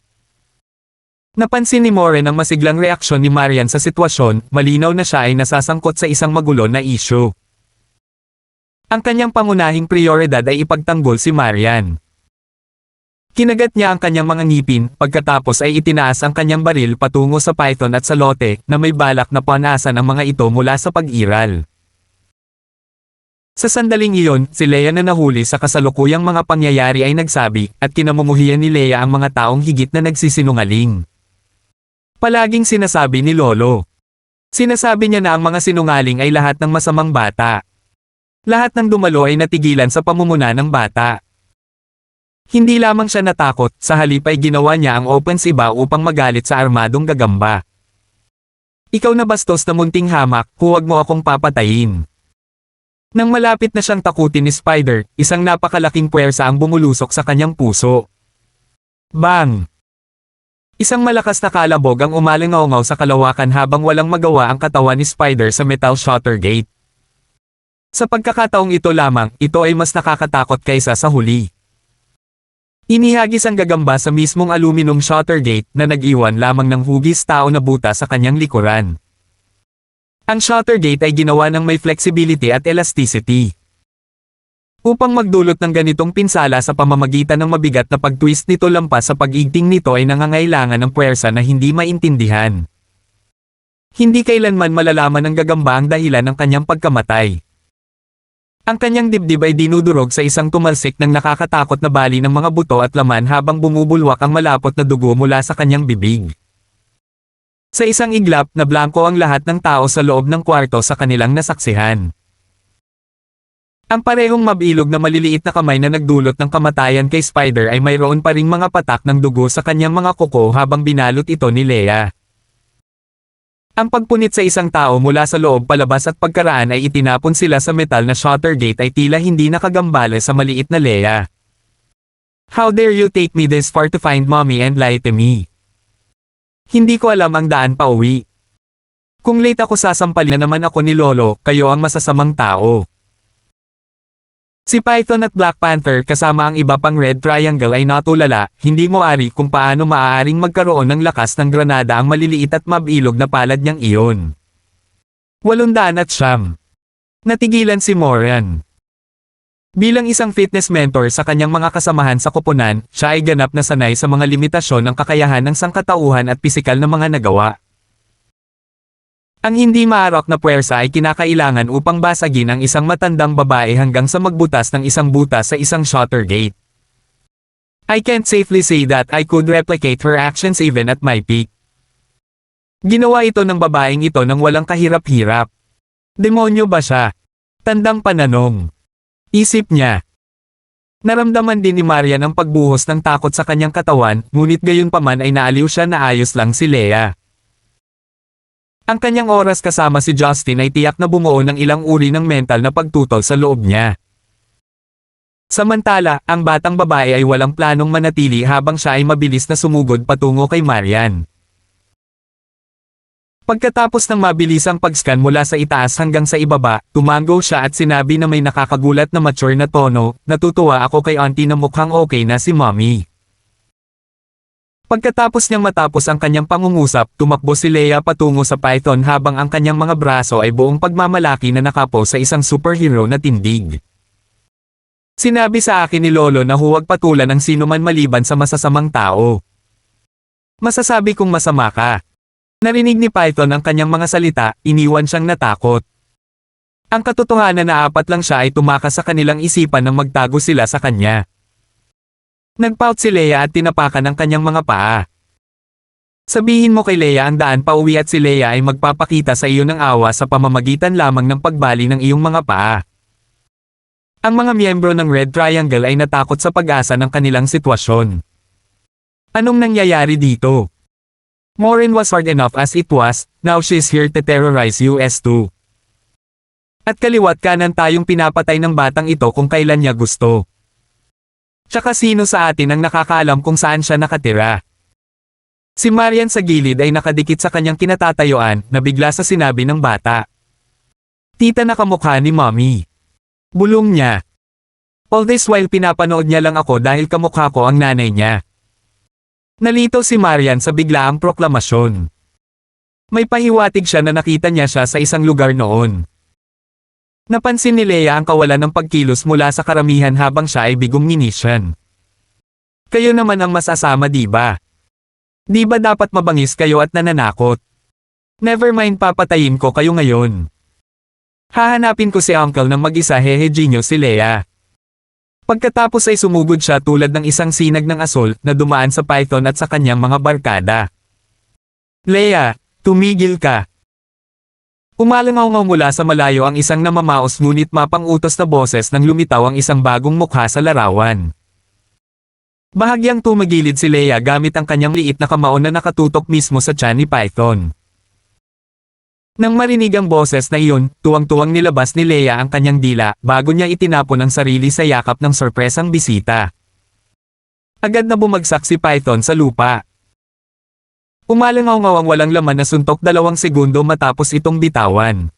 Napansin ni Moren ang masiglang reaksyon ni Marian sa sitwasyon, malinaw na siya ay nasasangkot sa isang magulo na issue. Ang kanyang pangunahing prioridad ay ipagtanggol si Marian. Kinagat niya ang kanyang mga ngipin, pagkatapos ay itinaas ang kanyang baril patungo sa python at sa lote, na may balak na punasan ang mga ito mula sa pag-iral. Sa sandaling iyon, si Leia na nahuli sa kasalukuyang mga pangyayari ay nagsabi, at kinamumuhian ni Leia ang mga taong higit na nagsisinungaling. Palaging sinasabi ni Lolo. Sinasabi niya na ang mga sinungaling ay lahat ng masamang bata. Lahat ng dumalo ay natigilan sa pamumuna ng bata. Hindi lamang siya natakot, sa halip ay ginawa niya ang offensiba upang magalit sa armadong gagamba. Ikaw na bastos na munting hamak, huwag mo akong papatayin. Nang malapit na siyang takutin ni Spider, isang napakalaking puwersa ang bumulusok sa kanyang puso. Bang! Isang malakas na kalabog ang umalingaungaw sa kalawakan habang walang magawa ang katawan ni Spider sa metal shutter gate. Sa pagkakataong ito lamang, ito ay mas nakakatakot kaysa sa huli. Inihagis ang gagamba sa mismong aluminum shutter gate na nag-iwan lamang ng hugis tao na buta sa kanyang likuran. Ang shutter gate ay ginawa ng may flexibility at elasticity. Upang magdulot ng ganitong pinsala sa pamamagitan ng mabigat na pag-twist nito lampas sa pag-igting nito ay nangangailangan ng puwersa na hindi maintindihan. Hindi kailanman malalaman ng gagamba ang dahilan ng kanyang pagkamatay. Ang kanyang dibdib ay dinudurog sa isang tumalsik ng nakakatakot na bali ng mga buto at laman habang bumubulwak ang malapot na dugo mula sa kanyang bibig. Sa isang iglap, na blanko ang lahat ng tao sa loob ng kwarto sa kanilang nasaksihan. Ang parehong mabilog na maliliit na kamay na nagdulot ng kamatayan kay Spider ay mayroon pa ring mga patak ng dugo sa kanyang mga kuko habang binalot ito ni Leia. Ang pagpunit sa isang tao mula sa loob palabas at pagkaraan ay itinapon sila sa metal na shutter gate ay tila hindi nakagambala sa maliit na Leia. How dare you take me this far to find mommy and lie to me? Hindi ko alam ang daan pa uwi. Kung late ako sasampalin na naman ako ni Lolo, kayo ang masasamang tao. Si Python at Black Panther kasama ang iba pang Red Triangle ay natulala, hindi mo ari kung paano maaaring magkaroon ng lakas ng granada ang maliliit at mabilog na palad niyang iyon. 809. Natigilan si Moran. Bilang isang fitness mentor sa kanyang mga kasamahan sa koponan, siya ay ganap na sanay sa mga limitasyon ng kakayahan ng sangkatauhan at pisikal na mga nagawa. Ang hindi maarok na puwersa ay kinakailangan upang basagin ang isang matandang babae hanggang sa magbutas ng isang butas sa isang shutter gate. I can't safely say that I could replicate her actions even at my peak. Ginawa ito ng babaeng ito nang walang kahirap-hirap. Demonyo ba siya? Tandang pananong. Isip niya. Naramdaman din ni Marian ang pagbuhos ng takot sa kanyang katawan, ngunit gayunpaman ay naaliw siya na ayos lang si Leia. Ang kanyang oras kasama si Justin ay tiyak na bumuo ng ilang uri ng mental na pagtutol sa loob niya. Samantala, ang batang babae ay walang planong manatili habang siya ay mabilis na sumugod patungo kay Marian. Pagkatapos ng mabilisang pag-scan mula sa itaas hanggang sa ibaba, tumango siya at sinabi na may nakakagulat na mature na tono, "Natutuwa ako kay auntie na mukhang okay na si mommy." Pagkatapos niyang matapos ang kanyang pangungusap, tumakbo si Leia patungo sa Python habang ang kanyang mga braso ay buong pagmamalaki na nakapo sa isang superhero na tindig. Sinabi sa akin ni Lolo na huwag patulan ang sinuman maliban sa masasamang tao. Masasabi kong masama ka. Narinig ni Python ang kanyang mga salita, iniwan siyang natakot. Ang katotohanan na apat lang siya ay tumakas sa kanilang isipan nang magtago sila sa kanya. Nagpout si Leia at tinapakan ang kanyang mga paa. Sabihin mo kay Leia ang daan pauwi at si Leia ay magpapakita sa iyo ng awa sa pamamagitan lamang ng pagbali ng iyong mga paa. Ang mga miyembro ng Red Triangle ay natakot sa pag-asa ng kanilang sitwasyon. Anong nangyayari dito? Morin was hard enough as it was, now she's here to terrorize us too. At kaliwat kanan tayong pinapatay ng batang ito kung kailan niya gusto. Tsaka sino sa atin ang nakakaalam kung saan siya nakatira? Si Marian sa gilid ay nakadikit sa kanyang kinatatayuan, na bigla sa sinabi ng bata. Tita na kamukha ni mommy. Bulong niya. All this while pinapanood niya lang ako dahil kamukha ko ang nanay niya. Nalito si Marian sa biglaang proklamasyon. May pahiwatig siya na nakita niya siya sa isang lugar noon. Napansin ni Leia ang kawalan ng pagkilos mula sa karamihan habang siya ay bigong minisyan. Kayo naman ang masasama di ba? Di ba dapat mabangis kayo at nananakot? Never mind, papatayin ko kayo ngayon. Hahanapin ko si uncle ng mag-isa, hehe, genyo si Leia. Pagkatapos ay sumugod siya tulad ng isang sinag ng asol na dumaan sa Python at sa kanyang mga barkada. Leia, tumigil ka. Umalangaw mula sa malayo ang isang namamaos ngunit mapang-utos na boses nang lumitaw ang isang bagong mukha sa larawan. Bahagyang tumagilid si Leia gamit ang kanyang liit na kamao na nakatutok mismo sa tiyan ni Python. Nang marinig ang boses na iyon, tuwang-tuwang nilabas ni Leia ang kanyang dila bago niya itinapon ang sarili sa yakap ng sorpresang bisita. Agad na bumagsak si Python sa lupa. Umalangaw ang walang laman na suntok 2 segundo matapos itong bitawan.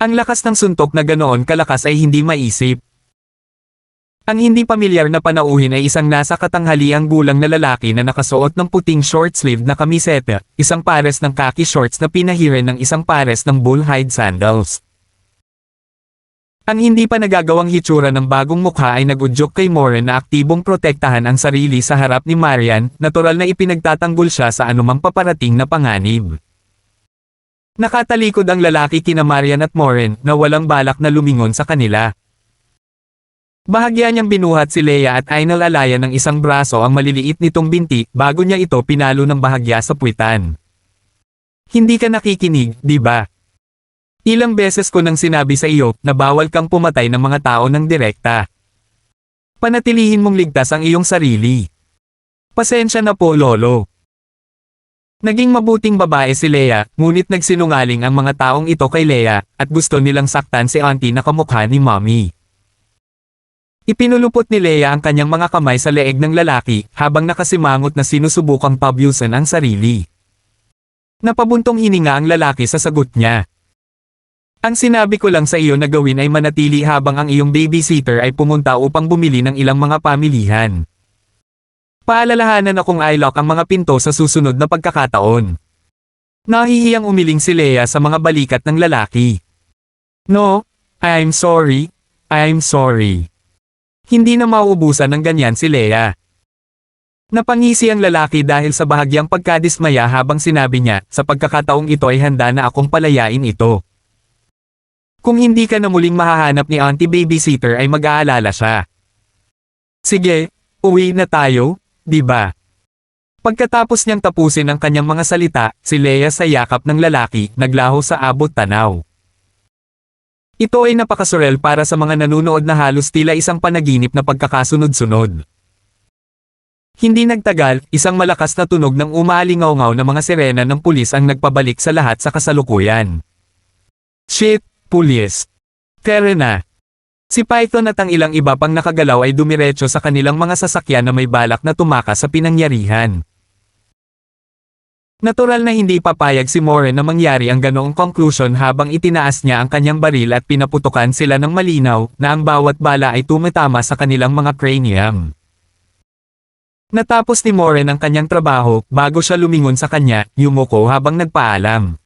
Ang lakas ng suntok na ganoon kalakas ay hindi maisip. Ang hindi pamilyar na panauhin ay isang nasa katanghaliang gulang na lalaki na nakasuot ng puting short-sleeved na kamiseta, isang pares ng khaki shorts na pinahiran ng isang pares ng bull-hide sandals. Ang hindi pa nagagawang hitsura ng bagong mukha ay nagudyok kay Morin na aktibong protektahan ang sarili sa harap ni Marian, natural na ipinagtatanggol siya sa anumang paparating na panganib. Nakatalikod ang lalaki kina Marian at Morin na walang balak na lumingon sa kanila. Bahagya niyang binuhat si Leia at ay nalalayan ng isang braso ang maliliit nitong binti bago niya ito pinalo ng bahagya sa puwitan. Hindi ka nakikinig, di ba? Ilang beses ko nang sinabi sa iyo na bawal kang pumatay ng mga tao ng direkta. Panatilihin mong ligtas ang iyong sarili. Pasensya na po, Lolo. Naging mabuting babae si Leia, ngunit nagsinungaling ang mga taong ito kay Leia, at gusto nilang saktan si auntie na kamukha ni mommy. Ipinulupot ni Leia ang kanyang mga kamay sa leeg ng lalaki, habang nakasimangot na sinusubukang pabyusan ang sarili. Napabuntong hininga ang lalaki sa sagot niya. Ang sinabi ko lang sa iyo na gawin ay manatili habang ang iyong babysitter ay pumunta upang bumili ng ilang mga pamilihan. Paalalahanan akong i-lock ang mga pinto sa susunod na pagkakataon. Nahihiyang umiling si Leia sa mga balikat ng lalaki. No, I'm sorry. I'm sorry. Hindi na mauubusan ng ganyan si Leia. Napangisi ang lalaki dahil sa bahagyang pagkadismaya habang sinabi niya, sa pagkakataong ito ay handa na akong palayain ito. Kung hindi ka na muling mahahanap ni Auntie Babysitter ay mag-aalala siya. Sige, uwi na tayo, di ba? Pagkatapos niyang tapusin ang kanyang mga salita, si Leia sa yakap ng lalaki, naglaho sa abot tanaw. Ito ay napakasurel para sa mga nanunood na halos tila isang panaginip na pagkakasunod-sunod. Hindi nagtagal, isang malakas na tunog ng umaalingaw-ngaw na mga sirena ng pulis ang nagpabalik sa lahat sa kasalukuyan. Shit, pulis. Tara na. Si Python at ang ilang iba pang nakagalaw ay dumiretso sa kanilang mga sasakyan na may balak na tumakas sa pinangyarihan. Natural na hindi papayag si Moren na mangyari ang ganoong conclusion habang itinaas niya ang kanyang baril at pinaputukan sila ng malinaw na ang bawat bala ay tumatama sa kanilang mga cranium. Natapos ni Moren ang kanyang trabaho bago siya lumingon sa kanya, yumuko habang nagpaalam.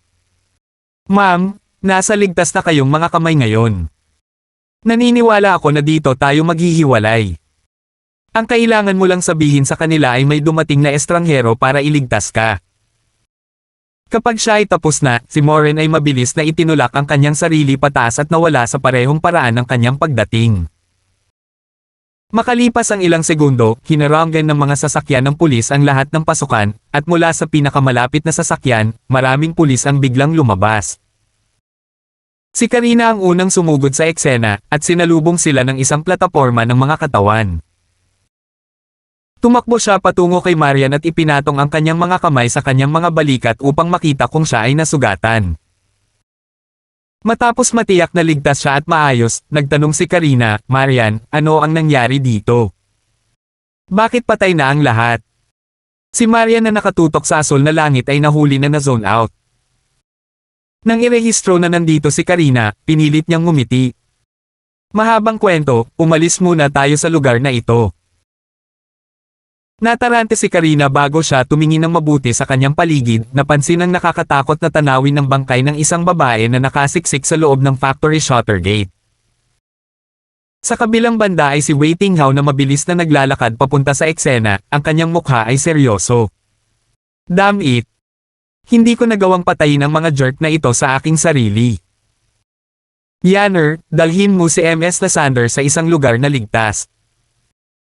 Ma'am, nasa ligtas na kayong mga kamay ngayon. Naniniwala ako na dito tayo maghihiwalay. Ang kailangan mo lang sabihin sa kanila ay may dumating na estranghero para iligtas ka. Kapag siya ay tapos na, si Moren ay mabilis na itinulak ang kanyang sarili pataas at nawala sa parehong paraan ng kanyang pagdating. Makalipas ang ilang segundo, hinaranggan ng mga sasakyan ng pulis ang lahat ng pasukan, at mula sa pinakamalapit na sasakyan, maraming pulis ang biglang lumabas. Si Karina ang unang sumugod sa eksena, at sinalubong sila ng isang plataporma ng mga katawan. Tumakbo siya patungo kay Marian at ipinatong ang kanyang mga kamay sa kanyang mga balikat upang makita kung siya ay nasugatan. Matapos matiyak na ligtas siya at maayos, nagtanong si Karina, Marian, ano ang nangyari dito? Bakit patay na ang lahat? Si Marian na nakatutok sa asol na langit ay nahuli na na-zone out. Nang irehistro na nandito si Karina, pinilit niyang ngumiti. Mahabang kwento, umalis muna tayo sa lugar na ito. Natarante si Karina bago siya tumingin ng mabuti sa kanyang paligid, napansin ang nakakatakot na tanawin ng bangkay ng isang babae na nakasiksik sa loob ng factory shutter gate. Sa kabilang banda ay si Wei Tinghao na mabilis na naglalakad papunta sa eksena, ang kanyang mukha ay seryoso. Damn it! Hindi ko nagawang patayin ang mga jerk na ito sa aking sarili. Yanner, dalhin mo si MS Lysander sa isang lugar na ligtas.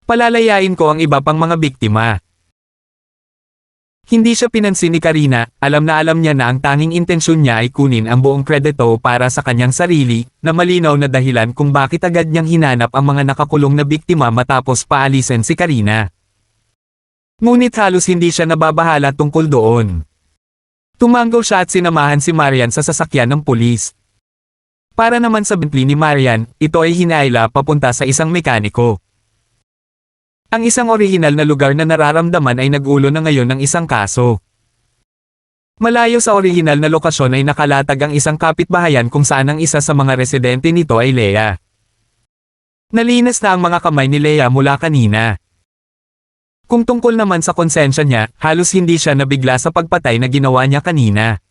Palalayain ko ang iba pang mga biktima. Hindi siya pinansin ni Karina, alam na alam niya na ang tanging intensyon niya ay kunin ang buong kredito para sa kanyang sarili, na malinaw na dahilan kung bakit agad niyang hinanap ang mga nakakulong na biktima matapos paalisin si Karina. Ngunit halos hindi siya nababahala tungkol doon. Tumanggo siya at sinamahan si Marian sa sasakyan ng pulis. Para naman sa Bentley ni Marian, ito ay hinaila papunta sa isang mekaniko. Ang isang orihinal na lugar na nararamdaman ay nag-ulo na ngayon ng isang kaso. Malayo sa orihinal na lokasyon ay nakalatag ang isang kapitbahayan kung saan ang isa sa mga residente nito ay Leia. Nalinas na ang mga kamay ni Leia mula kanina. Kung tungkol naman sa konsensya niya, halos hindi siya nabigla sa pagpatay na ginawa niya kanina.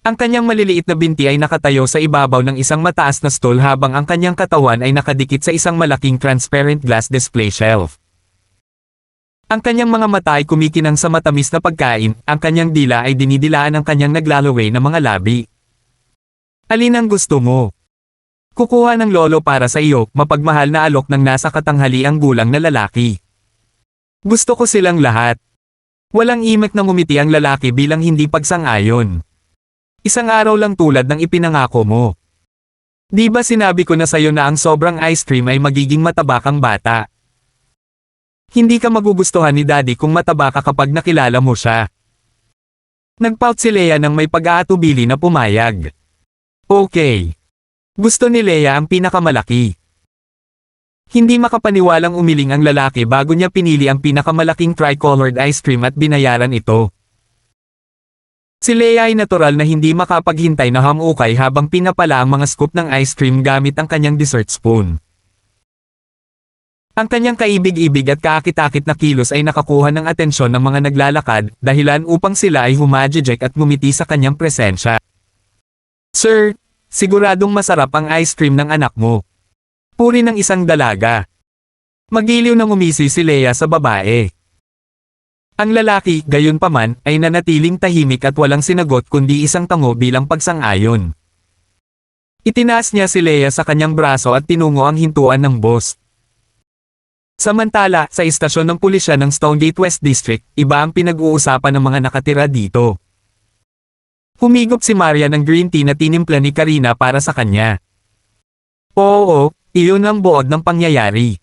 Ang kanyang maliliit na binti ay nakatayo sa ibabaw ng isang mataas na stool habang ang kanyang katawan ay nakadikit sa isang malaking transparent glass display shelf. Ang kanyang mga mata ay kumikinang sa matamis na pagkain, ang kanyang dila ay dinidilaan ng kanyang naglalaway na mga labi. Alin ang gusto mo? Kukuha ng lolo para sa iyo, mapagmahal na alok ng nasa katanghaliang gulang na lalaki. Gusto ko silang lahat. Walang imek na ngumiti ang lalaki bilang hindi pagsang-ayon. Isang araw lang tulad ng ipinangako mo. Di ba sinabi ko na sayo na ang sobrang ice cream ay magiging mataba kang bata? Hindi ka magugustuhan ni Daddy kung mataba ka kapag nakilala mo siya. Nagpout si Leia nang may pag-aatubili na pumayag. Okay. Gusto ni Leia ang pinakamalaki. Hindi makapaniwalang umiling ang lalaki bago niya pinili ang pinakamalaking tricolored ice cream at binayaran ito. Si Leia ay natural na hindi makapaghintay na hamukay habang pinapala ang mga scoop ng ice cream gamit ang kanyang dessert spoon. Ang kanyang kaibig-ibig at kaakit-akit na kilos ay nakakuha ng atensyon ng mga naglalakad, dahilan upang sila ay humajijek at ngumiti sa kanyang presensya. Sir, siguradong masarap ang ice cream ng anak mo. Puri ng isang dalaga. Magiliw na ngumisi si Leia sa babae. Ang lalaki, gayunpaman, ay nanatiling tahimik at walang sinagot kundi isang tango bilang pagsang-ayon. Itinaas niya si Leia sa kanyang braso at tinungo ang hintuan ng boss. Samantala, sa istasyon ng pulisya ng Stonegate West District, iba ang pinag-uusapan ng mga nakatira dito. Humigop si Maria ng green tea na tinimpla ni Karina para sa kanya. Oo, iyon ang buod ng pangyayari.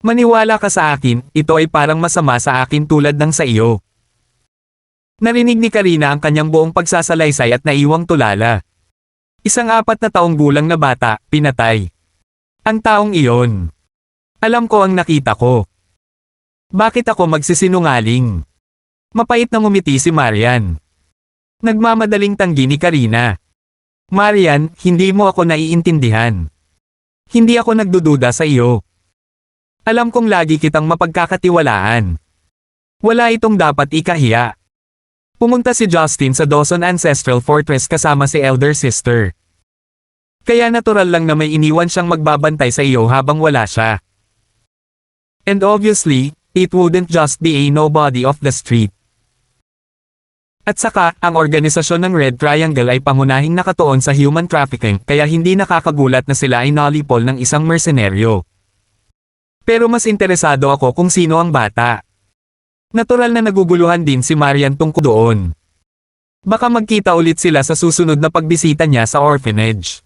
Maniwala ka sa akin, ito ay parang masama sa akin tulad ng sa iyo. Narinig ni Karina ang kanyang buong pagsasalaysay at naiwang tulala. Isang 4 na taong gulang na bata, pinatay. Ang taong iyon. Alam ko ang nakita ko. Bakit ako magsisinungaling? Mapait na ngumiti si Marian. Nagmamadaling tanggi ni Karina. Marian, hindi mo ako naiintindihan. Hindi ako nagdududa sa iyo. Alam kong lagi kitang mapagkakatiwalaan. Wala itong dapat ikahiya. Pumunta si Justin sa Dawson Ancestral Fortress kasama si elder sister. Kaya natural lang na may iniwan siyang magbabantay sa iyo habang wala siya. And obviously, it wouldn't just be a nobody off the street. At saka, ang organisasyon ng Red Triangle ay pangunahing nakatuon sa human trafficking kaya hindi nakakagulat na sila ay nalipol ng isang mersenaryo. Pero mas interesado ako kung sino ang bata. Natural na naguguluhan din si Marian tungkol doon. Baka magkita ulit sila sa susunod na pagbisita niya sa orphanage.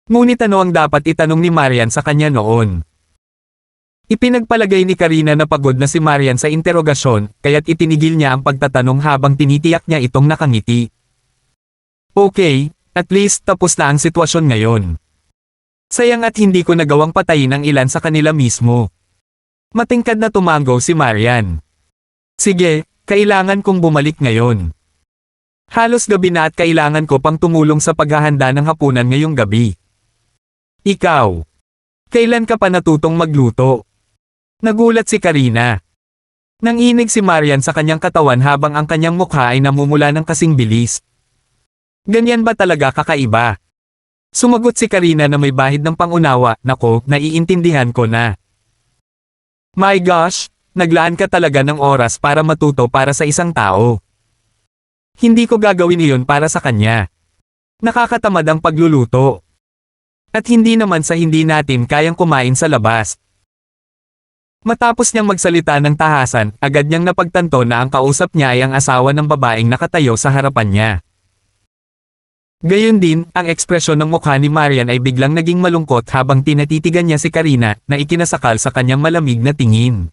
Ngunit ano ang dapat itanong ni Marian sa kanya noon? Ipinagpalagay ni Karina na pagod na si Marian sa interogasyon, kaya't itinigil niya ang pagtatanong habang tinitiyak niya itong nakangiti. Okay, at least tapos na ang sitwasyon ngayon. Sayang at hindi ko nagawang patayin ang ilan sa kanila mismo. Matingkad na tumango si Marian. Sige, kailangan kong bumalik ngayon. Halos gabi na at kailangan ko pang tumulong sa paghahanda ng hapunan ngayong gabi. Ikaw. Kailan ka pa natutong magluto? Nagulat si Karina. Nanginig si Marian sa kanyang katawan habang ang kanyang mukha ay namumula ng kasing bilis. Ganyan ba talaga kakaiba? Sumagot si Karina na may bahid ng pangunawa, nako, naiintindihan ko na. My gosh, naglaan ka talaga ng oras para matuto para sa isang tao. Hindi ko gagawin iyon para sa kanya. Nakakatamad ang pagluluto. At hindi naman sa hindi natin kayang kumain sa labas. Matapos niyang magsalita ng tahasan, agad niyang napagtanto na ang kausap niya ay ang asawa ng babaeng nakatayo sa harapan niya. Gayon din, ang ekspresyon ng mukha ni Marian ay biglang naging malungkot habang tinatitigan niya si Karina na ikinasakal sa kanyang malamig na tingin.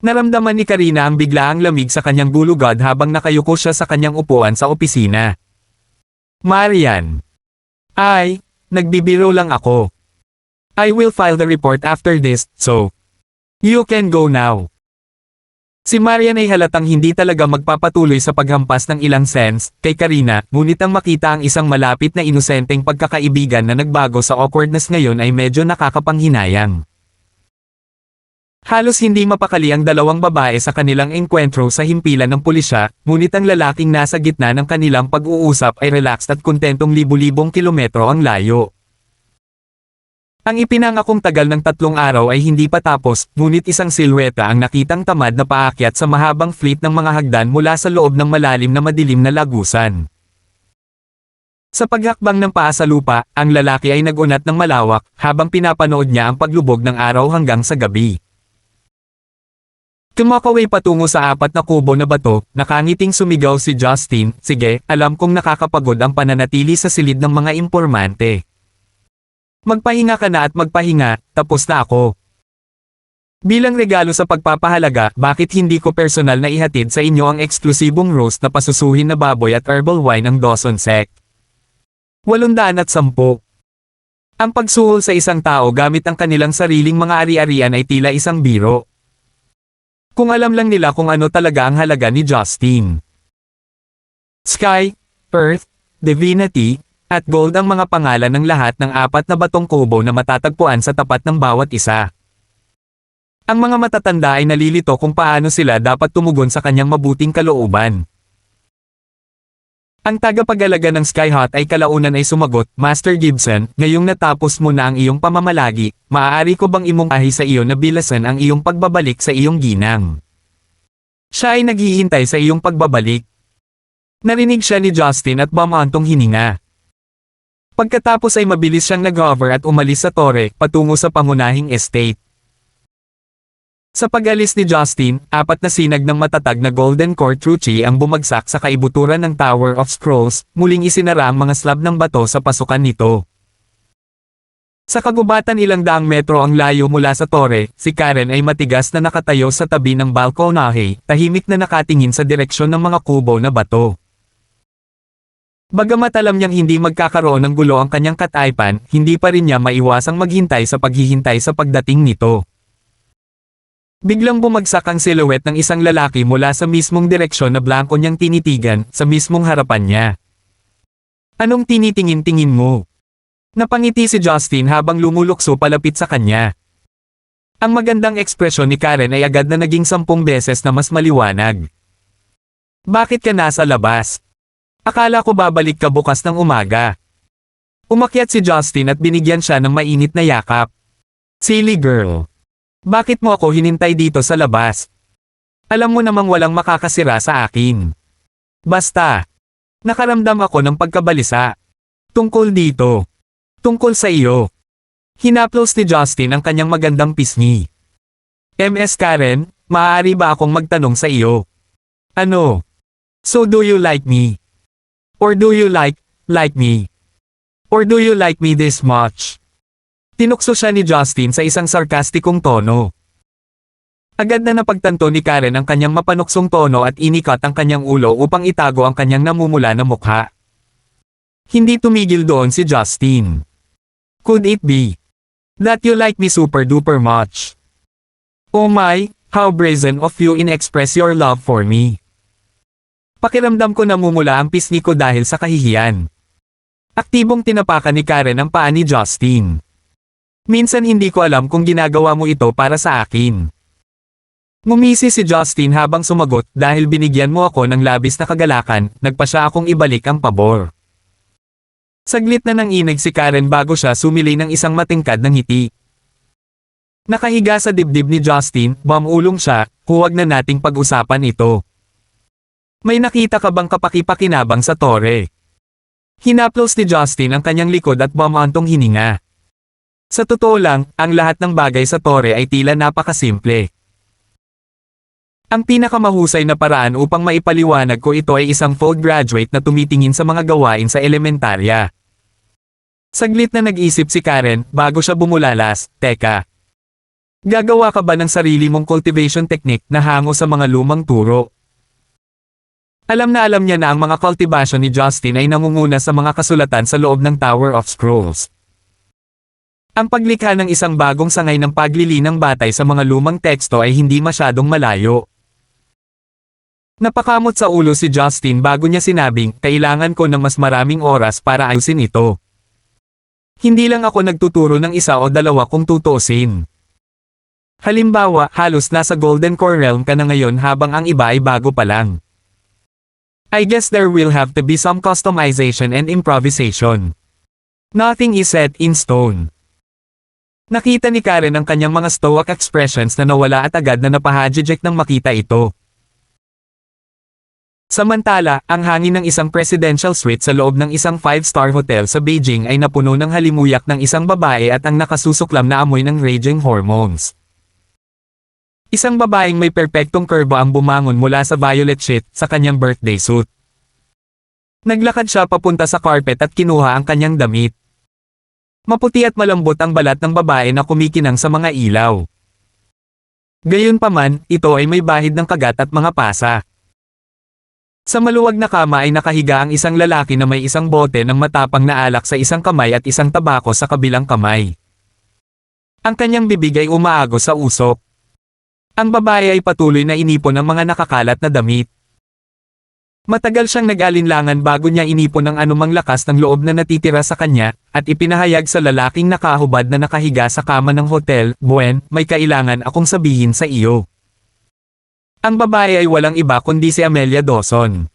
Naramdaman ni Karina ang biglaang lamig sa kanyang gulugod habang nakayuko siya sa kanyang upuan sa opisina. Marian. Ay, nagbibiro lang ako. I will file the report after this, so you can go now. Si Marian ay halatang hindi talaga magpapatuloy sa paghampas ng ilang cents kay Karina, ngunit ang makita ang isang malapit na inosenteng pagkakaibigan na nagbago sa awkwardness ngayon ay medyo nakakapanghinayang. Halos hindi mapakali ang dalawang babae sa kanilang enkwentro sa himpilan ng pulisya, ngunit ang lalaking nasa gitna ng kanilang pag-uusap ay relaxed at kontentong libu-libong kilometro ang layo. Ang ipinangakong tagal ng 3 araw ay hindi pa tapos, ngunit isang silhweta ang nakitang tamad na paakyat sa mahabang fleet ng mga hagdan mula sa loob ng malalim na madilim na lagusan. Sa paghakbang ng paa sa lupa, ang lalaki ay nagunat ng malawak, habang pinapanood niya ang paglubog ng araw hanggang sa gabi. Kumakaway patungo sa 4 na kubo na bato, nakangiting sumigaw si Justin, sige, alam kong nakakapagod ang pananatili sa silid ng mga impormante. Magpahinga ka na at magpahinga, tapos na ako. Bilang regalo sa pagpapahalaga, bakit hindi ko personal na ihatid sa inyo ang eksklusibong roast na pasusuhin na baboy at herbal wine ng Dawson Sect? 810. Ang pagsuhol sa isang tao gamit ang kanilang sariling mga ari-arian ay tila isang biro. Kung alam lang nila kung ano talaga ang halaga ni Justin. Sky, Earth, Divinity, at Gold ang mga pangalan ng lahat ng 4 na batong kubo na matatagpuan sa tapat ng bawat isa. Ang mga matatanda ay nalilito kung paano sila dapat tumugon sa kanyang mabuting kalooban. Ang tagapag-alaga ng Skyhawk ay kalaunan ay sumagot, Master Gibson, ngayong natapos mo na ang iyong pamamalagi, maaari ko bang imungkahi sa iyo na bilasan ang iyong pagbabalik sa iyong ginang? Siya ay naghihintay sa iyong pagbabalik. Narinig siya ni Justin at bumantong hininga. Pagkatapos ay mabilis siyang nag-hover at umalis sa tore, patungo sa pangunahing estate. Sa pag-alis ni Justin, 4 na sinag ng matatag na Golden Core Truchi ang bumagsak sa kaibuturan ng Tower of Scrolls, muling isinara ang mga slab ng bato sa pasukan nito. Sa kagubatan ilang daang metro ang layo mula sa tore, si Karen ay matigas na nakatayo sa tabi ng balkonahe, tahimik na nakatingin sa direksyon ng mga kubo na bato. Bagamat alam niyang hindi magkakaroon ng gulo ang kanyang kataypan, hindi pa rin niya maiwasang maghintay sa paghihintay sa pagdating nito. Biglang bumagsak ang silhouette ng isang lalaki mula sa mismong direksyon na blanko niyang tinitigan, sa mismong harapan niya. Anong tinitingin-tingin mo? Napangiti si Justin habang lumulukso palapit sa kanya. Ang magandang ekspresyon ni Karen ay agad na naging 10 beses na mas maliwanag. Bakit ka nasa labas? Akala ko babalik ka bukas ng umaga. Umakyat si Justin at binigyan siya ng mainit na yakap. Silly girl. Bakit mo ako hinintay dito sa labas? Alam mo namang walang makakasira sa akin. Basta. Nakaramdam ako ng pagkabalisa. Tungkol dito. Tungkol sa iyo. Hinaplos ni Justin ang kanyang magandang pisngi. MS Karen, maaari ba akong magtanong sa iyo? Ano? So do you like me? Or do you like me? Or do you like me this much? Tinukso siya ni Justin sa isang sarkastikong tono. Agad na napagtanto ni Karen ang kanyang mapanuksong tono at inikat ang kanyang ulo upang itago ang kanyang namumula na mukha. Hindi tumigil doon si Justin. Could it be that you like me super duper much? Oh my, how brazen of you in express your love for me. Pakiramdam ko namumula ang pisngi ko dahil sa kahihiyan. Aktibong tinapakan ni Karen ang paa ni Justin. Minsan hindi ko alam kung ginagawa mo ito para sa akin. Ngumisi si Justin habang sumagot, dahil binigyan mo ako ng labis na kagalakan, nagpa siya akong ibalik ang pabor. Saglit na nanginig si Karen bago siya sumili ng isang matingkad na ngiti. Nakahiga sa dibdib ni Justin, bumulong siya, huwag na nating pag-usapan ito. May nakita ka bang kapaki-pakinabang sa tore? Hinaplos ni Justin ang kanyang likod at bumantong hininga. Sa totoo lang, ang lahat ng bagay sa tore ay tila napakasimple. Ang pinakamahusay na paraan upang maipaliwanag ko ito ay isang full graduate na tumitingin sa mga gawain sa elementarya. Saglit na nag-isip si Karen bago siya bumulalas, teka. Gagawa ka ba ng sarili mong cultivation technique na hango sa mga lumang turo? Alam niya na ang mga cultivation ni Justin ay nangunguna sa mga kasulatan sa loob ng Tower of Scrolls. Ang paglikha ng isang bagong sangay ng paglilinang batay sa mga lumang teksto ay hindi masyadong malayo. Napakamot sa ulo si Justin bago niya sinabing, kailangan ko ng mas maraming oras para ayusin ito. Hindi lang ako nagtuturo ng 1 o 2 kung tutuusin. Halimbawa, halos nasa Golden Core Realm ka na ngayon habang ang iba ay bago pa lang. I guess there will have to be some customization and improvisation. Nothing is set in stone. Nakita ni Karen ang kanyang mga stoic expressions na nawala at agad na napahajijek nang makita ito. Samantala, ang hangin ng isang presidential suite sa loob ng isang 5-star hotel sa Beijing ay napuno ng halimuyak ng isang babae at ang nakasusuklam na amoy ng raging hormones. Isang babaeng may perpektong kurbo ang bumangon mula sa violet sheet sa kanyang birthday suit. Naglakad siya papunta sa carpet at kinuha ang kanyang damit. Maputi at malambot ang balat ng babae na kumikinang sa mga ilaw. Gayunpaman, ito ay may bahid ng kagat at mga pasa. Sa maluwag na kama ay nakahiga ang isang lalaki na may isang bote ng matapang na alak sa isang kamay at isang tabako sa kabilang kamay. Ang kanyang bibig ay umaagos sa usok. Ang babae ay patuloy na inipon ng mga nakakalat na damit. Matagal siyang nag-alinlangan bago niya inipon ang anumang lakas ng loob na natitira sa kanya, at ipinahayag sa lalaking nakahubad na nakahiga sa kama ng hotel, "Buen, may kailangan akong sabihin sa iyo." Ang babae ay walang iba kundi si Amelia Dawson.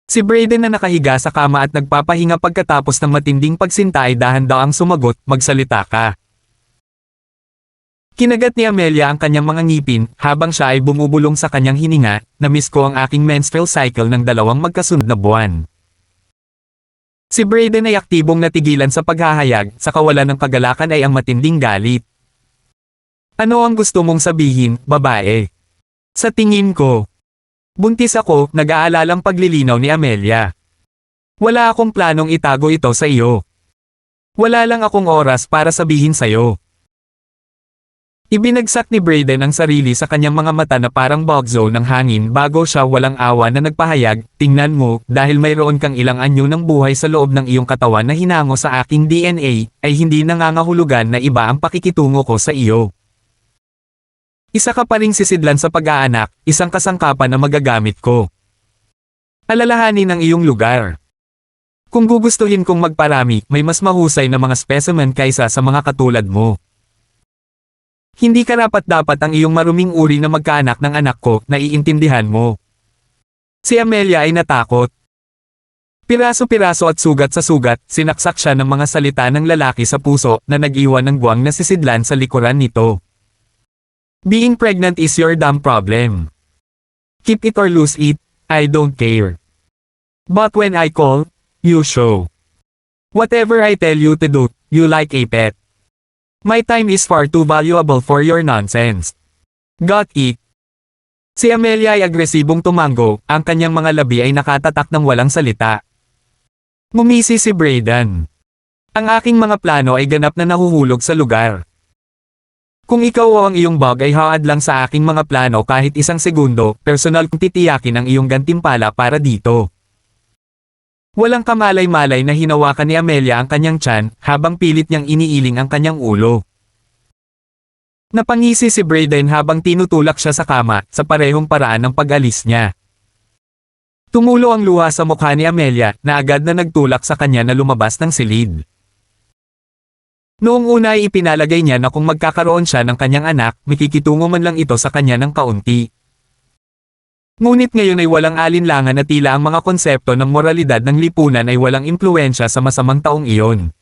Si Brayden na nakahiga sa kama at nagpapahinga pagkatapos ng matinding pagsinta ay dahan-daang sumagot, "Magsalita ka." Kinagat ni Amelia ang kanyang mga ngipin, habang siya ay bumubulong sa kanyang hininga, "Na-miss ko ang aking menstrual cycle ng 2 magkasunod na buwan." Si Brayden ay aktibong natigilan sa paghahayag, sa kawalan ng kagalakan ay ang matinding galit. "Ano ang gusto mong sabihin, babae?" "Sa tingin ko, buntis ako," nag-aalalang paglilinaw ni Amelia. "Wala akong planong itago ito sa iyo. Wala lang akong oras para sabihin sa'yo." Ibinagsak ni Brayden ang sarili sa kanyang mga mata na parang bog zone ng hangin bago siya walang awa na nagpahayag, "Tingnan mo, dahil mayroon kang ilang anyo ng buhay sa loob ng iyong katawan na hinango sa aking DNA, ay hindi nangangahulugan na iba ang pakikitungo ko sa iyo. Isa ka pa ring sisidlan sa pag-aanak, isang kasangkapan na magagamit ko. Alalahanin ang iyong lugar. Kung gugustuhin kong magparami, may mas mahusay na mga specimen kaysa sa mga katulad mo. Hindi karapat-dapat ang iyong maruming uri na magkaanak ng anak ko, naiintindihan mo." Si Amelia ay natakot. Piraso-piraso at sugat sa sugat, sinaksak siya ng mga salita ng lalaki sa puso na nag-iwan ng buwang na sisidlan sa likuran nito. "Being pregnant is your damn problem. Keep it or lose it, I don't care. But when I call, you show. Whatever I tell you to do, you like a pet. My time is far too valuable for your nonsense. Got it?" Si Amelia ay agresibong tumango, ang kanyang mga labi ay nakatatak ng walang salita. Ngumisi si Brayden. "Ang aking mga plano ay ganap na nahuhulog sa lugar. Kung ikaw o ang iyong bug ay haad lang sa aking mga plano kahit isang segundo, personal kong titiyakin ang iyong gantimpala para dito." Walang kamalay-malay na hinawakan ni Amelia ang kanyang tiyan, habang pilit niyang iniiling ang kanyang ulo. Napangisi si Brayden habang tinutulak siya sa kama, sa parehong paraan ng pag-alis niya. Tumulo ang luha sa mukha ni Amelia, na agad na nagtulak sa kanya na lumabas ng silid. Noong una ay ipinalagay niya na kung magkakaroon siya ng kanyang anak, makikitungo man lang ito sa kanya ng kaunti. Ngunit ngayon ay walang alinlangan na tila ang mga konsepto ng moralidad ng lipunan ay walang impluwensya sa masamang taong iyon.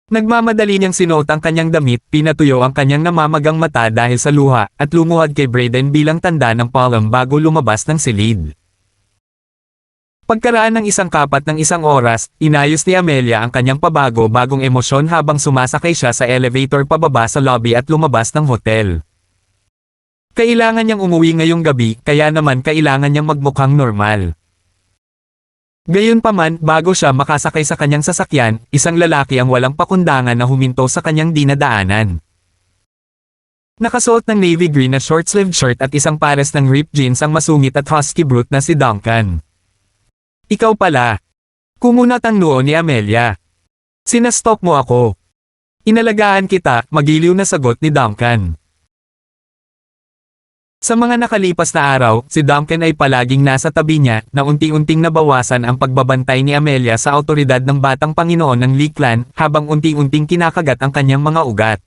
Nagmamadali niyang sinuot ang kanyang damit, pinatuyo ang kanyang namamagang mata dahil sa luha, at lumuhad kay Brayden bilang tanda ng palm bago lumabas ng silid. Pagkaraan ng isang kapat ng isang oras, inayos ni Amelia ang kanyang pabago-bagong emosyon habang sumasakay siya sa elevator pababa sa lobby at lumabas ng hotel. Kailangan niyang umuwi ngayong gabi, kaya naman kailangan niyang magmukhang normal. Gayunpaman, bago siya makasakay sa kanyang sasakyan, isang lalaki ang walang pakundangan na huminto sa kanyang dinadaanan. Nakasuot ng navy green na short-sleeved shirt at isang pares ng ripped jeans ang masungit at husky brute na si Duncan. "Ikaw pala." Kumunat ang noo ni Amelia. "Sinastop mo ako." "Inalagaan kita," magiliw na sagot ni Duncan. Sa mga nakalipas na araw, si Duncan ay palaging nasa tabi niya, na unti-unting nabawasan ang pagbabantay ni Amelia sa awtoridad ng batang Panginoon ng Lee Clan, habang unti-unting kinakagat ang kanyang mga ugat.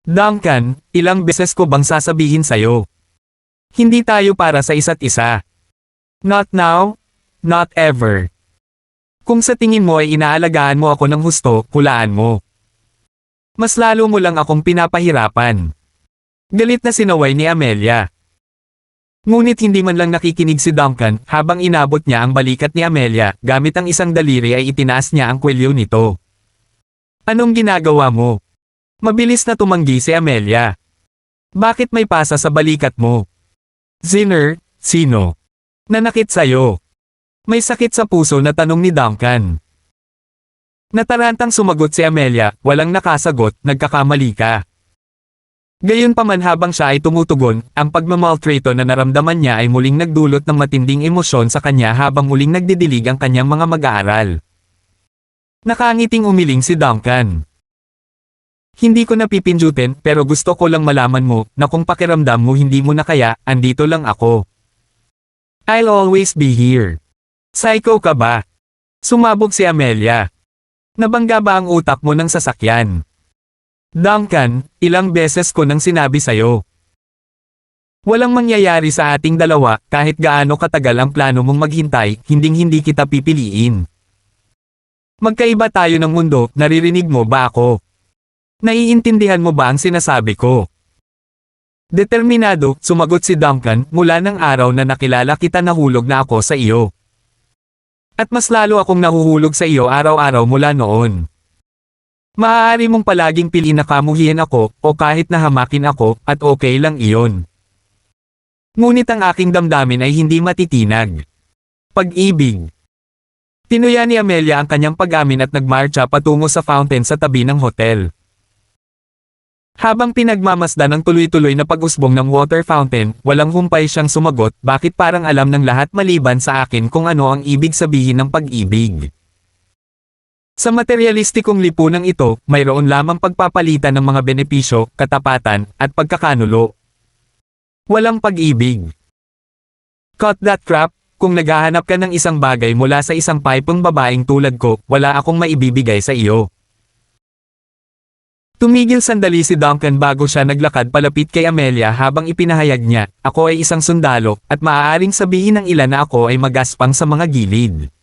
"Duncan, ilang beses ko bang sasabihin sa'yo? Hindi tayo para sa isa't isa. Not now, not ever. Kung sa tingin mo ay inaalagaan mo ako ng husto, hulaan mo. Mas lalo mo lang akong pinapahirapan." Galit na sinaway ni Amelia. Ngunit hindi man lang nakikinig si Duncan, habang inabot niya ang balikat ni Amelia, gamit ang isang daliri ay itinaas niya ang kwelyo nito. "Anong ginagawa mo?" Mabilis na tumanggi si Amelia. "Bakit may pasa sa balikat mo?" "Zinner, sino? Nanakit sa'yo?" May sakit sa puso na tanong ni Duncan. Natarantang sumagot si Amelia, "Walang nakasagot, nagkakamali ka." Gayunpaman habang siya ay tumutugon, ang pagmamaltrato na naramdaman niya ay muling nagdulot ng matinding emosyon sa kanya habang muling nagdidilig ang kanyang mga mag-aaral. Nakangiting umiling si Duncan. "Hindi ko napipindutin, pero gusto ko lang malaman mo, na kung pakiramdam mo hindi mo na kaya, andito lang ako. I'll always be here. Psycho ka ba? Sumabog si Amelia. Nabangga ba ang utak mo ng sasakyan? Duncan, ilang beses ko nang sinabi sa'yo. Walang mangyayari sa ating dalawa, kahit gaano katagal ang plano mong maghintay, hinding-hindi kita pipiliin. Magkaiba tayo ng mundo, naririnig mo ba ako? Naiintindihan mo ba ang sinasabi ko? Determinado, sumagot si Duncan, mula ng araw na nakilala kita nahulog na ako sa iyo. At mas lalo akong nahuhulog sa iyo araw-araw mula noon. Maaari mong palaging piliin na kamuhian ako, o kahit nahamakin ako, at okay lang iyon. Ngunit ang aking damdamin ay hindi matitinag. Pag-ibig. Tinuya ni Amelia ang kanyang pag-amin at nagmarcha patungo sa fountain sa tabi ng hotel. Habang pinagmamasdan ng tuloy-tuloy na pag-usbong ng water fountain, walang humpay siyang sumagot, bakit parang alam ng lahat maliban sa akin kung ano ang ibig sabihin ng pag-ibig. Sa materialistikong lipunang ito, mayroon lamang pagpapalitan ng mga benepisyo, katapatan, at pagkakanulo. Walang pag-ibig. Cut that crap, kung naghahanap ka ng isang bagay mula sa isang paypang babaeng tulad ko, wala akong maibibigay sa iyo. Tumigil sandali si Duncan bago siya naglakad palapit kay Amelia habang ipinahayag niya, ako ay isang sundalo, at maaaring sabihin ng ilan na ako ay magaspang sa mga gilid.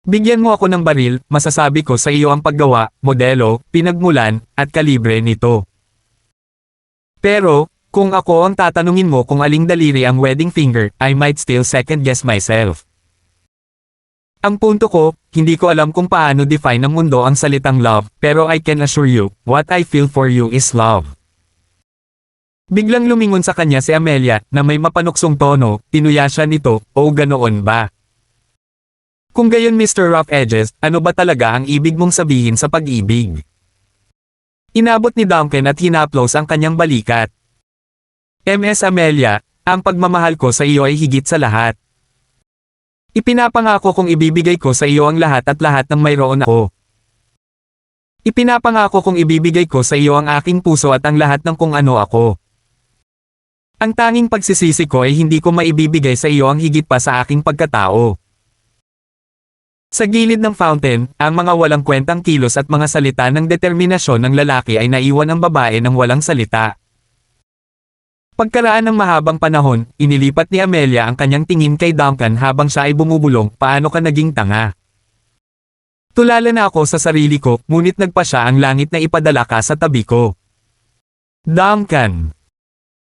Bigyan mo ako ng baril, masasabi ko sa iyo ang paggawa, modelo, pinagmulan, at kalibre nito. Pero, kung ako ang tatanungin mo kung aling daliri ang wedding finger, I might still second guess myself. Ang punto ko, hindi ko alam kung paano define ng mundo ang salitang love, pero I can assure you, what I feel for you is love. Biglang lumingon sa kanya si Amelia, na may mapanuksong tono, tinuya siya nito, o ganoon ba? Kung gayon Mr. Rough Edges, ano ba talaga ang ibig mong sabihin sa pag-ibig? Inabot ni Duncan at hinaplos ang kanyang balikat. Ms. Amelia, ang pagmamahal ko sa iyo ay higit sa lahat. Ipinapangako kong ibibigay ko sa iyo ang lahat at lahat ng mayroon ako. Ipinapangako kong ibibigay ko sa iyo ang aking puso at ang lahat ng kung ano ako. Ang tanging pagsisisi ko ay hindi ko maibibigay sa iyo ang higit pa sa aking pagkatao. Sa gilid ng fountain, ang mga walang kwentang kilos at mga salita ng determinasyon ng lalaki ay naiwan ang babae ng walang salita. Pagkaraan ng mahabang panahon, inilipat ni Amelia ang kanyang tingin kay Duncan habang siya ay bumubulong, paano ka naging tanga? Tulala na ako sa sarili ko, ngunit nagpa siya ang langit na ipadala ka sa tabi ko. Duncan.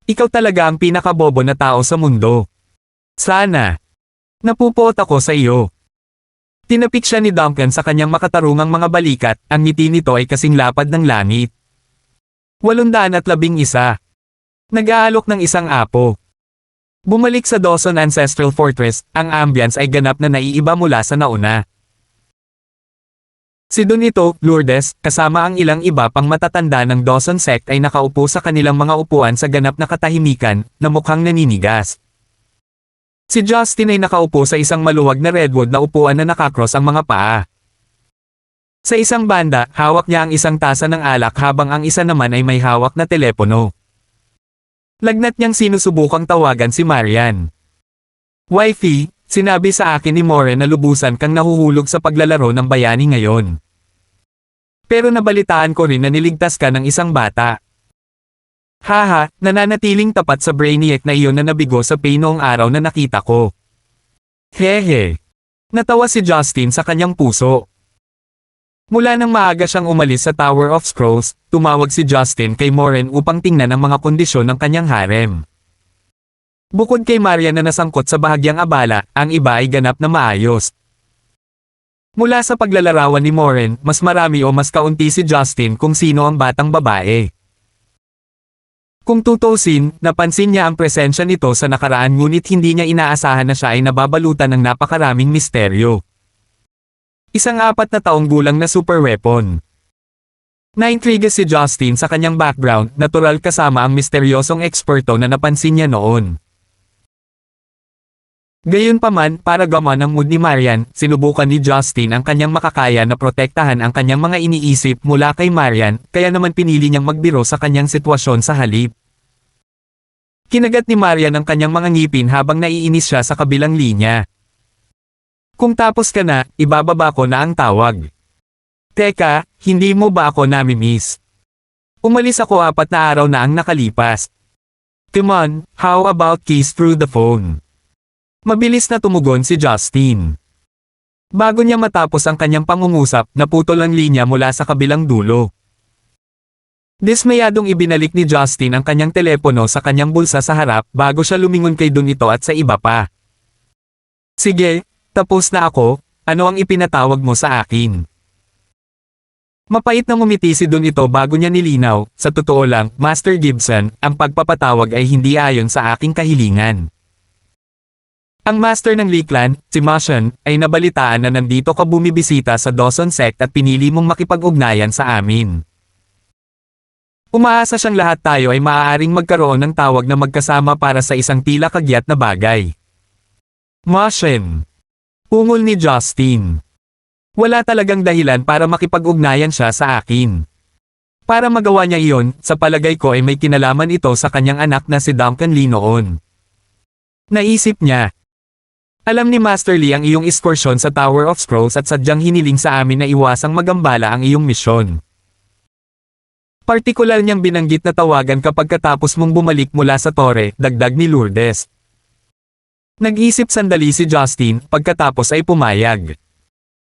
Ikaw talaga ang pinakabobo na tao sa mundo. Sana. Napupuot ako sa iyo. Tinapik siya ni Duncan sa kanyang makatarungang mga balikat, ang ngiti nito ay kasing lapad ng langit. 811. Nag-aalok ng isang apo. Bumalik sa Dawson Ancestral Fortress, ang ambience ay ganap na naiiba mula sa nauna. Si Donito, Lourdes, kasama ang ilang iba pang matatanda ng Dawson sect ay nakaupo sa kanilang mga upuan sa ganap na katahimikan, na mukhang naninigas. Si Justin ay nakaupo sa isang maluwag na redwood na upuan na nakakross ang mga paa. Sa isang banda, hawak niya ang isang tasa ng alak habang ang isa naman ay may hawak na telepono. Lagnat niyang sinusubukang tawagan si Marian. Wifey, sinabi sa akin ni Moren na lubusan kang nahuhulog sa paglalaro ng bayani ngayon. Pero nabalitaan ko rin na niligtas ka ng isang bata. Haha, nananatiling tapat sa brainiac na iyon na nabigo sa pain noong araw na nakita ko. Hehe. Natawa si Justin sa kanyang puso. Mula nang maaga siyang umalis sa Tower of Scrolls, tumawag si Justin kay Moren upang tingnan ang mga kondisyon ng kanyang harem. Bukod kay Maria na nasangkot sa bahagyang abala, ang iba ay ganap na maayos. Mula sa paglalarawan ni Moren, mas marami o mas kaunti si Justin kung sino ang batang babae. Kung tutusin, napansin niya ang presensya nito sa nakaraan ngunit hindi niya inaasahan na siya ay nababalutan ng napakaraming misteryo. Isang 4 na taong gulang na super weapon. Naintriga si Justin sa kanyang background, natural kasama ang misteryosong eksperto na napansin niya noon. Gayunpaman, para gaman ang mood ni Marian, sinubukan ni Justin ang kanyang makakaya na protektahan ang kanyang mga iniisip mula kay Marian, kaya naman pinili niyang magbiro sa kanyang sitwasyon sa halip. Kinagat ni Marian ang kanyang mga ngipin habang naiinis siya sa kabilang linya. Kung tapos ka na, ibababa ko na ang tawag. Teka, hindi mo ba ako nami-miss? Umalis ako 4 na araw na ang nakalipas. Come on, how about kiss through the phone? Mabilis na tumugon si Justin. Bago niya matapos ang kanyang pangungusap, naputol ang linya mula sa kabilang dulo. Dismayadong ibinalik ni Justin ang kanyang telepono sa kanyang bulsa sa harap bago siya lumingon kay Don ito at sa iba pa. Sige, tapos na ako, ano ang ipinatawag mo sa akin? Mapait na ngumiti si Don ito bago niya nilinaw, sa totoo lang, Master Gibson, ang pagpapatawag ay hindi ayon sa aking kahilingan. Ang master ng Lee Clan, si Mashan, ay nabalitaan na nandito ka bumibisita sa Dawson Sect at pinili mong makipag-ugnayan sa amin. Umaasa siyang lahat tayo ay maaaring magkaroon ng tawag na magkasama para sa isang tila kagyat na bagay. Mashan. Ungol ni Justin. Wala talagang dahilan para makipag-ugnayan siya sa akin. Para magawa niya iyon, sa palagay ko ay may kinalaman ito sa kanyang anak na si Duncan Lee noon. Naisip niya. Alam ni Master Lee ang iyong ekskursyon sa Tower of Scrolls at sadyang hiniling sa amin na iwasang magambala ang iyong misyon. Partikular niyang binanggit na tawagan kapag katapos mong bumalik mula sa tore, dagdag ni Lourdes. Nag-isip sandali si Justin, pagkatapos ay pumayag.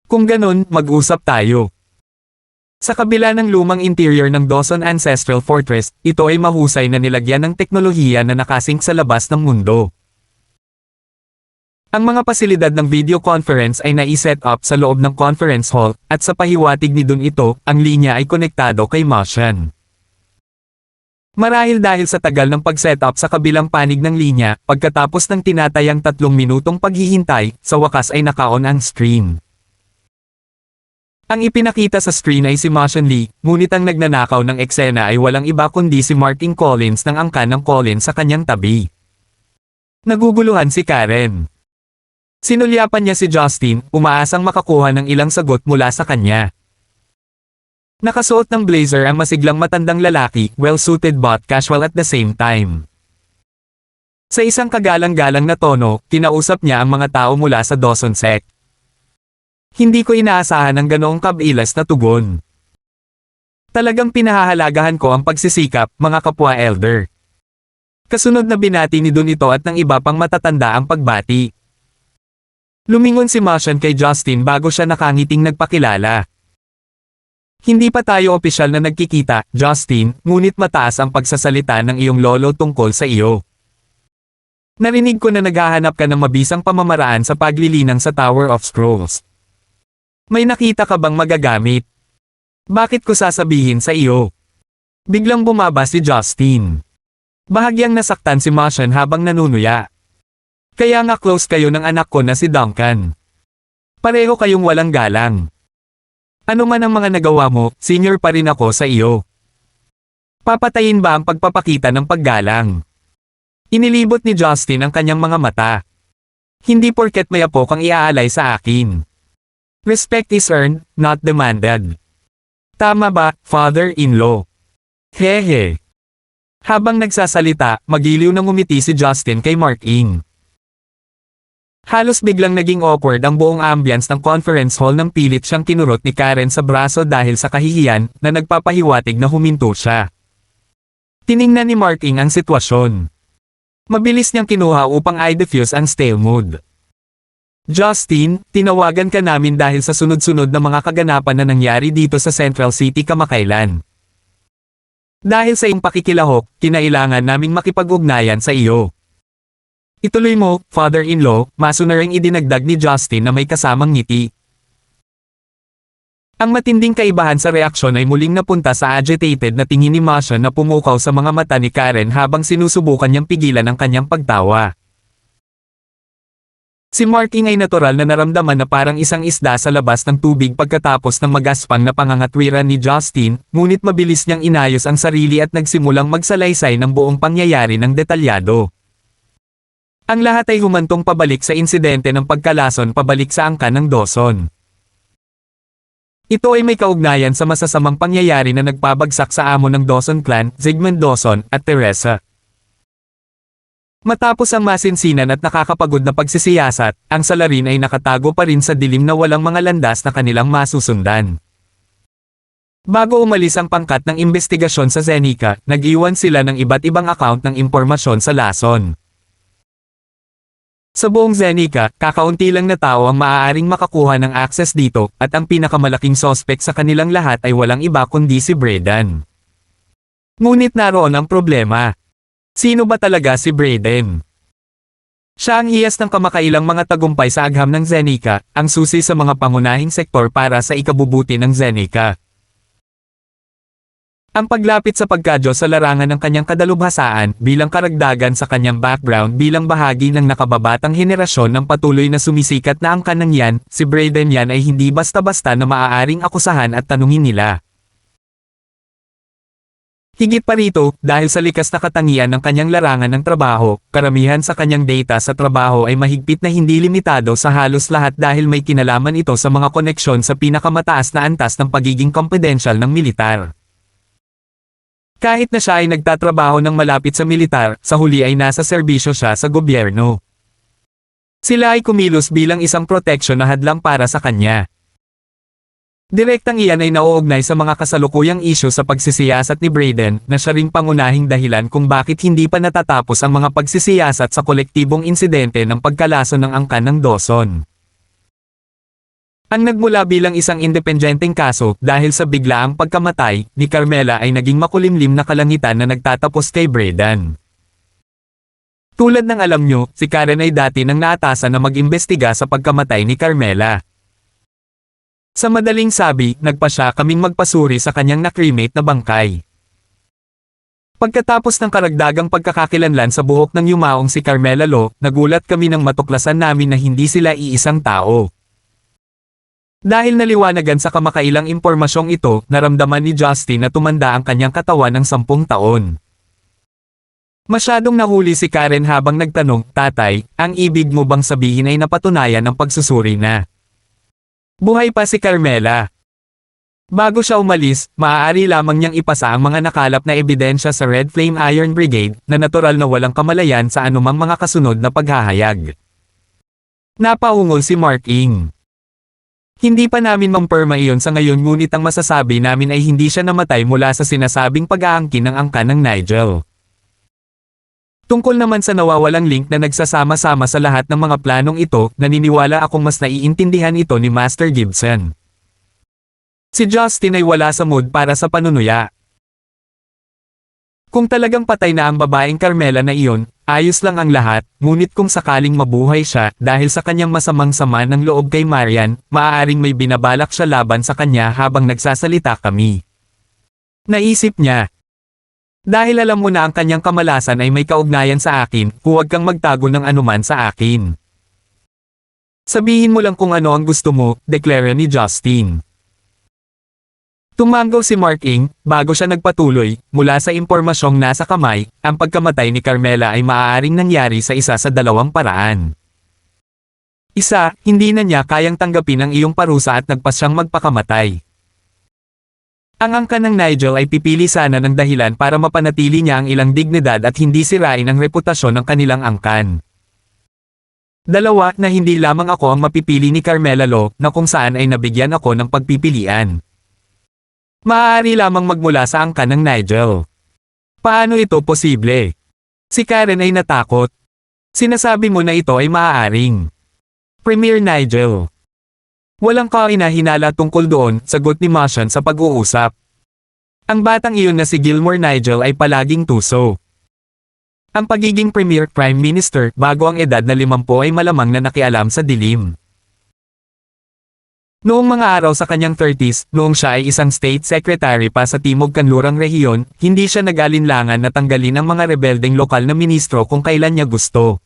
Kung ganun, mag-usap tayo. Sa kabila ng lumang interior ng Dawson Ancestral Fortress, ito ay mahusay na nilagyan ng teknolohiya na nakasing sa labas ng mundo. Ang mga pasilidad ng video conference ay nai-set up sa loob ng conference hall, at sa pahiwatig ni Don ito, ang linya ay konektado kay Mashan. Marahil dahil sa tagal ng pag-set up sa kabilang panig ng linya, pagkatapos ng tinatayang 3 minutong paghihintay, sa wakas ay naka-on ang screen. Ang ipinakita sa screen ay si Mashan Lee, ngunit ang nagnanakaw ng eksena ay walang iba kundi si Martin Collins ng angkan ng Collins sa kanyang tabi. Naguguluhan si Karen. Sinulyapan niya si Justin, umaasang makakuha ng ilang sagot mula sa kanya. Nakasuot ng blazer ang masiglang matandang lalaki, well-suited but casual at the same time. Sa isang kagalang-galang na tono, kinausap niya ang mga tao mula sa Dawson Sect. Hindi ko inaasahan ang ganoong kabilas na tugon. Talagang pinahahalagahan ko ang pagsisikap, mga kapwa elder. Kasunod na binati ni Don ito at ng iba pang matatanda ang pagbati. Lumingon si Mashan kay Justin bago siya nakangiting nagpakilala. Hindi pa tayo opisyal na nagkikita, Justin, ngunit mataas ang pagsasalita ng iyong lolo tungkol sa iyo. Narinig ko na naghahanap ka ng mabisang pamamaraan sa paglilinang sa Tower of Scrolls. May nakita ka bang magagamit? Bakit ko sasabihin sa iyo? Biglang bumaba si Justin. Bahagyang nasaktan si Mashan habang nanunuya. Kaya nga close kayo ng anak ko na si Duncan. Pareho kayong walang galang. Ano man ang mga nagawa mo, senior pa rin ako sa iyo. Papatayin ba ang pagpapakita ng paggalang? Inilibot ni Justin ang kanyang mga mata. Hindi porket may apo kang iaalay sa akin. Respect is earned, not demanded. Tama ba, father-in-law? Hehe. Habang nagsasalita, magiliw na ngumiti si Justin kay Mark-ing. Halos biglang naging awkward ang buong ambience ng conference hall nang pilit siyang kinurot ni Karen sa braso dahil sa kahihiyan na nagpapahiwatig na huminto siya. Tiningnan ni Mark-ing ang sitwasyon. Mabilis niyang kinuha upang i-diffuse ang stale mood. Justin, tinawagan ka namin dahil sa sunod-sunod na mga kaganapan na nangyari dito sa Central City kamakailan. Dahil sa iyong pakikilahok, kinailangan naming makipag-ugnayan sa iyo. Ituloy mo, father-in-law, masunaring idinagdag ni Justin na may kasamang ngiti. Ang matinding kaibahan sa reaksyon ay muling napunta sa agitated na tingin ni Mashan na pumukaw sa mga mata ni Karen habang sinusubukan niyang pigilan ang kanyang pagtawa. Si Marking ay natural na naramdaman na parang isang isda sa labas ng tubig pagkatapos ng magaspang na pangangatwiran ni Justin, ngunit mabilis niyang inayos ang sarili at nagsimulang magsalaysay ng buong pangyayari ng detalyado. Ang lahat ay humantong pabalik sa insidente ng pagkalason pabalik sa angkan ng Dawson. Ito ay may kaugnayan sa masasamang pangyayari na nagpabagsak sa amo ng Dawson clan, Zygmunt Dawson, at Teresa. Matapos ang masinsinan at nakakapagod na pagsisiyasat, ang salarin ay nakatago pa rin sa dilim na walang mga landas na kanilang masusundan. Bago umalis ang pangkat ng investigasyon sa Zenica, nag-iwan sila ng iba't ibang account ng impormasyon sa lason. Sa buong Zenica, kakaunti lang na tao ang maaaring makakuha ng access dito, at ang pinakamalaking suspect sa kanilang lahat ay walang iba kundi si Braden. Ngunit naroon ang problema. Sino ba talaga si Braden? Siya ang hiyas ng kamakailang mga tagumpay sa agham ng Zenica, ang susi sa mga pangunahing sektor para sa ikabubuti ng Zenica. Ang paglapit sa pagkadyo sa larangan ng kanyang kadalubhasaan bilang karagdagan sa kanyang background bilang bahagi ng nakababatang henerasyon ng patuloy na sumisikat na angkan ng yan, si Braden yan ay hindi basta-basta na maaaring akusahan at tanungin nila. Higit pa rito, dahil sa likas na katangian ng kanyang larangan ng trabaho, karamihan sa kanyang data sa trabaho ay mahigpit na hindi limitado sa halos lahat dahil may kinalaman ito sa mga koneksyon sa pinakamataas na antas ng pagiging confidential ng militar. Kahit na siya ay nagtatrabaho ng malapit sa militar, sa huli ay nasa serbisyo siya sa gobyerno. Sila ay kumilos bilang isang proteksyon na hadlang para sa kanya. Direktang iyan ay nauugnay sa mga kasalukuyang isyu sa pagsisiyasat ni Braden na siya ring pangunahing dahilan kung bakit hindi pa natatapos ang mga pagsisiyasat sa kolektibong insidente ng pagkalason ng angkan ng Dawson. Ang nagmula bilang isang independenteng kaso dahil sa biglaang pagkamatay ni Carmela ay naging makulimlim na kalangitan na nagtatapos kay Braden. Tulad ng alam nyo, si Karen ay dati nang naatasan na mag-imbestiga sa pagkamatay ni Carmela. Sa madaling sabi, nagpa siya kaming magpasuri sa kanyang na-cremate na bangkay. Pagkatapos ng karagdagang pagkakakilanlan sa buhok ng yumaong si Carmela Lo, nagulat kami nang matuklasan namin na hindi sila iisang tao. Dahil naliwanagan sa kamakailang impormasyong ito, naramdaman ni Justin na tumanda ang kanyang katawan ng 10 taon. Masyadong nahuli si Karen habang nagtanong, "Tatay, ang ibig mo bang sabihin ay napatunayan ng pagsusuri na buhay pa si Carmela?" Bago siya umalis, maaari lamang niyang ipasa ang mga nakalap na ebidensya sa Red Flame Iron Brigade, na natural na walang kamalayan sa anumang mga kasunod na paghahayag. Napaungol si Mark Ing. Hindi pa namin mampirma iyon sa ngayon ngunit ang masasabi namin ay hindi siya namatay mula sa sinasabing pag-aangkin ng angkan ng Nigel. Tungkol naman sa nawawalang link na nagsasama-sama sa lahat ng mga planong ito, naniniwala akong mas naiintindihan ito ni Master Gibson. Si Justin ay wala sa mood para sa panunuya. Kung talagang patay na ang babaeng Carmela na iyon, ayos lang ang lahat, ngunit kung sakaling mabuhay siya, dahil sa kanyang masamang sama ng loob kay Marian, maaaring may binabalak siya laban sa kanya habang nagsasalita kami. Naisip niya. Dahil alam mo na ang kanyang kamalasan ay may kaugnayan sa akin, huwag kang magtago ng anuman sa akin. Sabihin mo lang kung ano ang gusto mo, deklara ni Justin. Tumanggaw si Mark Ing, bago siya nagpatuloy, mula sa impormasyong nasa kamay, ang pagkamatay ni Carmela ay maaaring nangyari sa isa sa dalawang paraan. Isa, hindi na niya kayang tanggapin ang iyong parusa at nagpas siyang magpakamatay. Ang angkan ng Nigel ay pipili sana ng dahilan para mapanatili niya ang ilang dignidad at hindi sirain ang reputasyon ng kanilang angkan. Dalawa, na hindi lamang ako ang mapipili ni Carmela Lo, na kung saan ay nabigyan ako ng pagpipilian. Maaari lamang magmula sa angkan ng Nigel. Paano ito posible? Si Karen ay natakot. Sinasabi mo na ito ay maaaring Premier Nigel. Walang kainahinala tungkol doon, sagot ni Martian sa pag-uusap. Ang batang iyon na si Gilmore Nigel ay palaging tuso. Ang pagiging Premier Prime Minister bago ang edad na 50 ay malamang na nakialam sa dilim. Noong mga araw sa kanyang 30s, noong siya ay isang state secretary pa sa Timog Kanlurang Rehiyon, hindi siya nag-alinlangan na tanggalin ang mga rebeldeng lokal na ministro kung kailan niya gusto.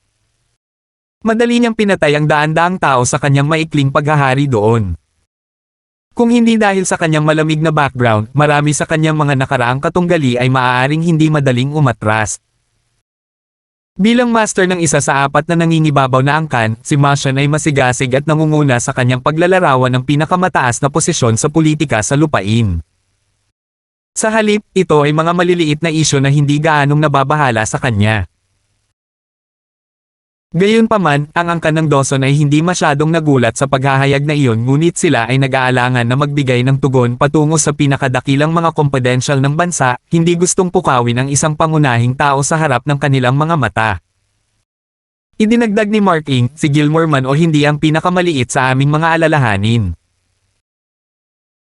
Madali niyang pinatay ang daan-daang tao sa kanyang maikling paghahari doon. Kung hindi dahil sa kanyang malamig na background, marami sa kanyang mga nakaraang katunggali ay maaaring hindi madaling umatras. Bilang master ng isa sa 4 na nangingibabaw na angkan, si Martian ay masigasig at nangunguna sa kanyang paglalarawan ng pinakamataas na posisyon sa politika sa lupain. Sa halip, ito ay mga maliliit na isyu na hindi gaanong nababahala sa kanya. Gayunpaman, ang angkan ng Dawson ay hindi masyadong nagulat sa paghahayag na iyon ngunit sila ay nag-aalangan na magbigay ng tugon patungo sa pinakadakilang mga confidential ng bansa, hindi gustong pukawin ang isang pangunahing tao sa harap ng kanilang mga mata. Idinagdag ni Marking, si Gilmore man o hindi ang pinakamaliit sa aming mga alalahanin.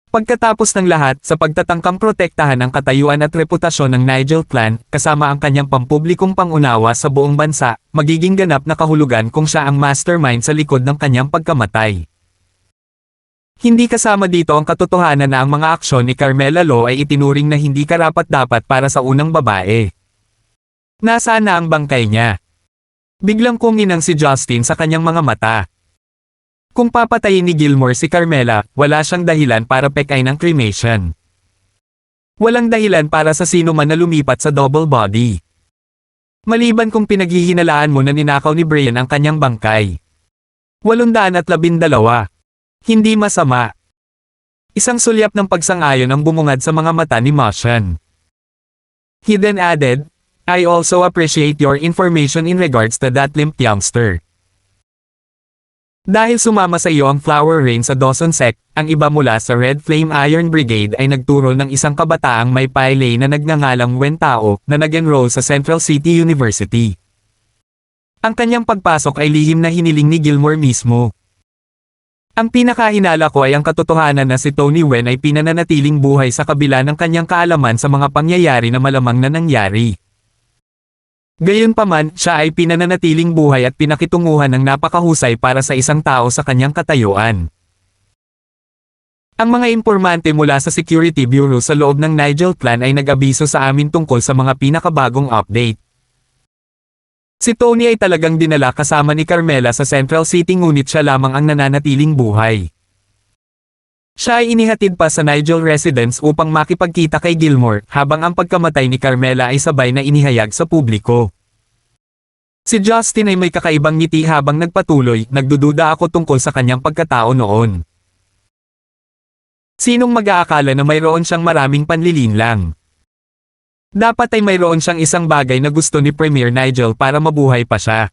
Pagkatapos ng lahat, sa pagtatangkang protektahan ang katayuan at reputasyon ng Nigel Clan, kasama ang kanyang pampublikong pangunawa sa buong bansa, magiging ganap na kahulugan kung siya ang mastermind sa likod ng kanyang pagkamatay. Hindi kasama dito ang katotohanan na ang mga aksyon ni Carmela Law ay itinuring na hindi karapat-dapat para sa unang babae. Nasaan na ang bangkay niya? Biglang kuminang si Justin sa kanyang mga mata. Kung papatayin ni Gilmore si Carmela, wala siyang dahilan para pekay ng cremation. Walang dahilan para sa sino man na lumipat sa double body. Maliban kung pinaghihinalaan mo na ninakaw ni Brian ang kanyang bangkay. 812. Hindi masama. Isang sulyap ng pagsang-ayon ang bumungad sa mga mata ni Martian. He then added, I also appreciate your information in regards to that limp youngster. Dahil sumama sa iyo ang Flower Rain sa Dawson Sect, ang iba mula sa Red Flame Iron Brigade ay nagturo ng isang kabataang may pailay na nagngangalang Wen Tao na nag-enroll sa Central City University. Ang kanyang pagpasok ay lihim na hiniling ni Gilmore mismo. Ang pinakahinala ko ay ang katotohanan na si Tony Wen ay pinananatiling buhay sa kabila ng kanyang kaalaman sa mga pangyayari na malamang na nangyari. Gayunpaman, siya ay pinananatiling buhay at pinakitunguhan ng napakahusay para sa isang tao sa kanyang katayuan. Ang mga impormante mula sa Security Bureau sa loob ng Nigel Clan ay nag-abiso sa amin tungkol sa mga pinakabagong update. Si Tony ay talagang dinala kasama ni Carmela sa Central City ngunit siya lamang ang nananatiling buhay. Siya ay inihatid pa sa Nigel residence upang makipagkita kay Gilmore, habang ang pagkamatay ni Carmela ay sabay na inihayag sa publiko. Si Justin ay may kakaibang ngiti habang nagpatuloy, nagdududa ako tungkol sa kanyang pagkatao noon. Sinong mag-aakala na mayroon siyang maraming panlilinlang? Dapat ay mayroon siyang isang bagay na gusto ni Premier Nigel para mabuhay pa siya.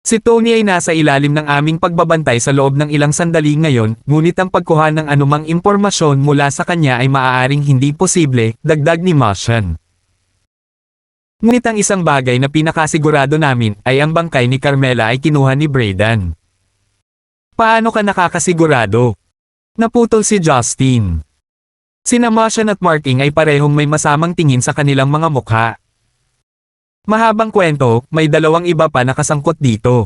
Si Tony ay nasa ilalim ng aming pagbabantay sa loob ng ilang sandali ngayon, ngunit ang pagkuha ng anumang impormasyon mula sa kanya ay maaaring hindi posible, dagdag ni Martian. Ngunit ang isang bagay na pinakasigurado namin ay ang bangkay ni Carmela ay kinuha ni Brayden. Paano ka nakakasigurado? Naputol si Justin. Sina Martian at Marking ay parehong may masamang tingin sa kanilang mga mukha. Mahabang kwento, may dalawang iba pa nakasangkot dito.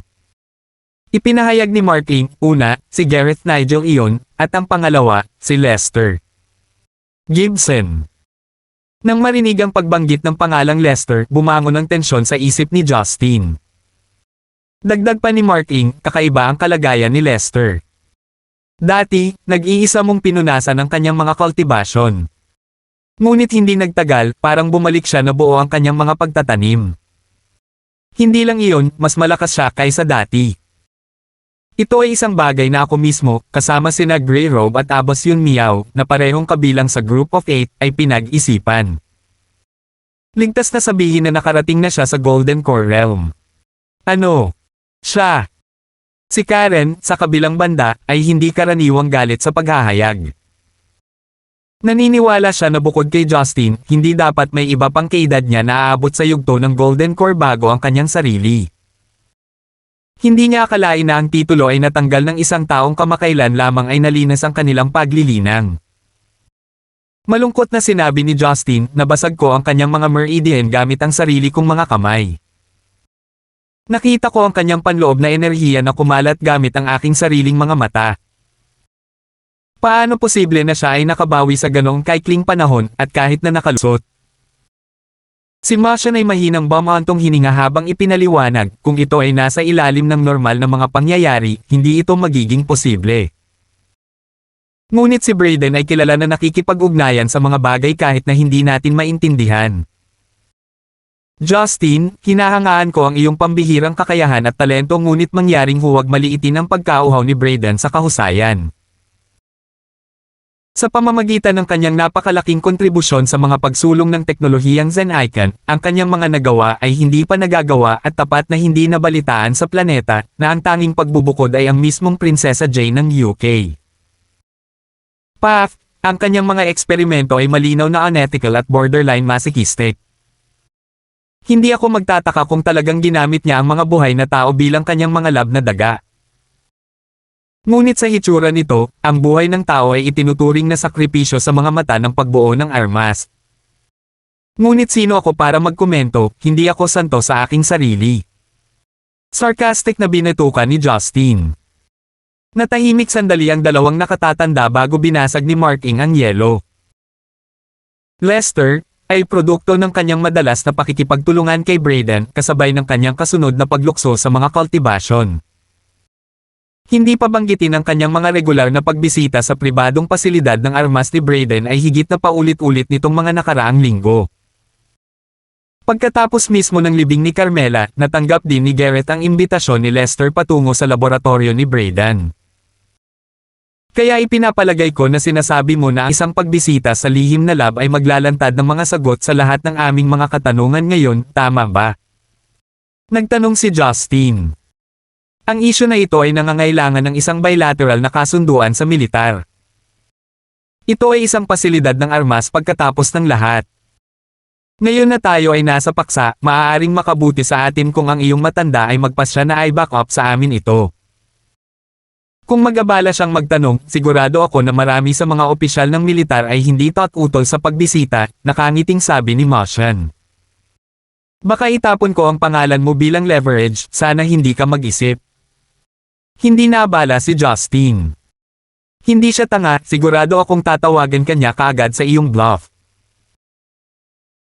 Ipinahayag ni Marking, una, si Gareth Nigel iyon, at ang pangalawa, si Lester Gibson. Nang marinig ang pagbanggit ng pangalang Lester, bumangon ang tensyon sa isip ni Justin. Dagdag pa ni Marking, kakaiba ang kalagayan ni Lester. Dati, nag-iisa mong pinunasan ang kanyang mga kultibasyon. Ngunit hindi nagtagal, parang bumalik siya na buo ang kanyang mga pagtatanim. Hindi lang iyon, mas malakas siya kaysa dati. Ito ay isang bagay na ako mismo, kasama sina Grey Robe at Abbas Yun Miao, na parehong kabilang sa Group of 8, ay pinag-isipan. Ligtas na sabihin na nakarating na siya sa Golden Core Realm. Ano? Siya. Si Karen, sa kabilang banda, ay hindi karaniwang galit sa paghahayag. Naniniwala siya na bukod kay Justin, hindi dapat may iba pang kaedad niya na aabot sa yugto ng Golden Core bago ang kanyang sarili. Hindi niya akalain na ang titulo ay natanggal ng isang taong kamakailan lamang ay nalinas ang kanilang paglilinang. Malungkot na sinabi ni Justin, nabasag ko ang kanyang mga meridian gamit ang sarili kong mga kamay. Nakita ko ang kanyang panloob na enerhiya na kumalat gamit ang aking sariling mga mata. Paano posible na siya ay nakabawi sa ganong kaikling panahon at kahit na nakalusot? Si Martian ay mahinang bumantong hininga habang ipinaliwanag, kung ito ay nasa ilalim ng normal na mga pangyayari, hindi ito magiging posible. Ngunit si Brayden ay kilala na nakikipag-ugnayan sa mga bagay kahit na hindi natin maintindihan. Justin, hinahangaan ko ang iyong pambihirang kakayahan at talento ngunit mangyaring huwag maliitin ang pagkauhaw ni Brayden sa kahusayan. Sa pamamagitan ng kanyang napakalaking kontribusyon sa mga pagsulong ng teknolohiyang Zen Icon, ang kanyang mga nagawa ay hindi pa nagagawa at tapat na hindi nabalitaan sa planeta, na ang tanging pagbubukod ay ang mismong Prinsesa Jane ng UK. Ang kanyang mga eksperimento ay malinaw na unethical at borderline masochistic. Hindi ako magtataka kung talagang ginamit niya ang mga buhay na tao bilang kanyang mga lab na daga. Ngunit sa hitsura nito, ang buhay ng tao ay itinuturing na sakripisyo sa mga mata ng pagbuo ng armas. Ngunit sino ako para magkomento, hindi ako santo sa aking sarili. Sarcastic na binatukan ni Justin. Natahimik sandali ang dalawang nakatatanda bago binasag ni Marking ang yelo. Lester ay produkto ng kanyang madalas na pakikipagtulungan kay Brayden kasabay ng kanyang kasunod na paglukso sa mga kultibasyon. Hindi pa banggitin ang kanyang mga regular na pagbisita sa pribadong pasilidad ng armas ni Brayden ay higit na paulit-ulit nitong mga nakaraang linggo. Pagkatapos mismo ng libing ni Carmela, natanggap din ni Garrett ang imbitasyon ni Lester patungo sa laboratorio ni Brayden. Kaya ipinapalagay ko na sinasabi mo na isang pagbisita sa lihim na lab ay maglalantad ng mga sagot sa lahat ng aming mga katanungan ngayon, tama ba? Nagtanong si Justin. Ang isyu na ito ay nangangailangan ng isang bilateral na kasunduan sa militar. Ito ay isang pasilidad ng armas pagkatapos ng lahat. Ngayon na tayo ay nasa paksa, maaaring makabuti sa atin kung ang iyong matanda ay magpasya na ay back up sa amin ito. Kung mag-abala siyang magtanong, sigurado ako na marami sa mga opisyal ng militar ay hindi taut-utol sa pagbisita, nakangiting sabi ni Martian. Baka itapon ko ang pangalan mo bilang leverage, sana hindi ka mag-isip. Hindi naabala si Justin. Hindi siya tanga, sigurado akong tatawagan kanya kaagad sa iyong bluff.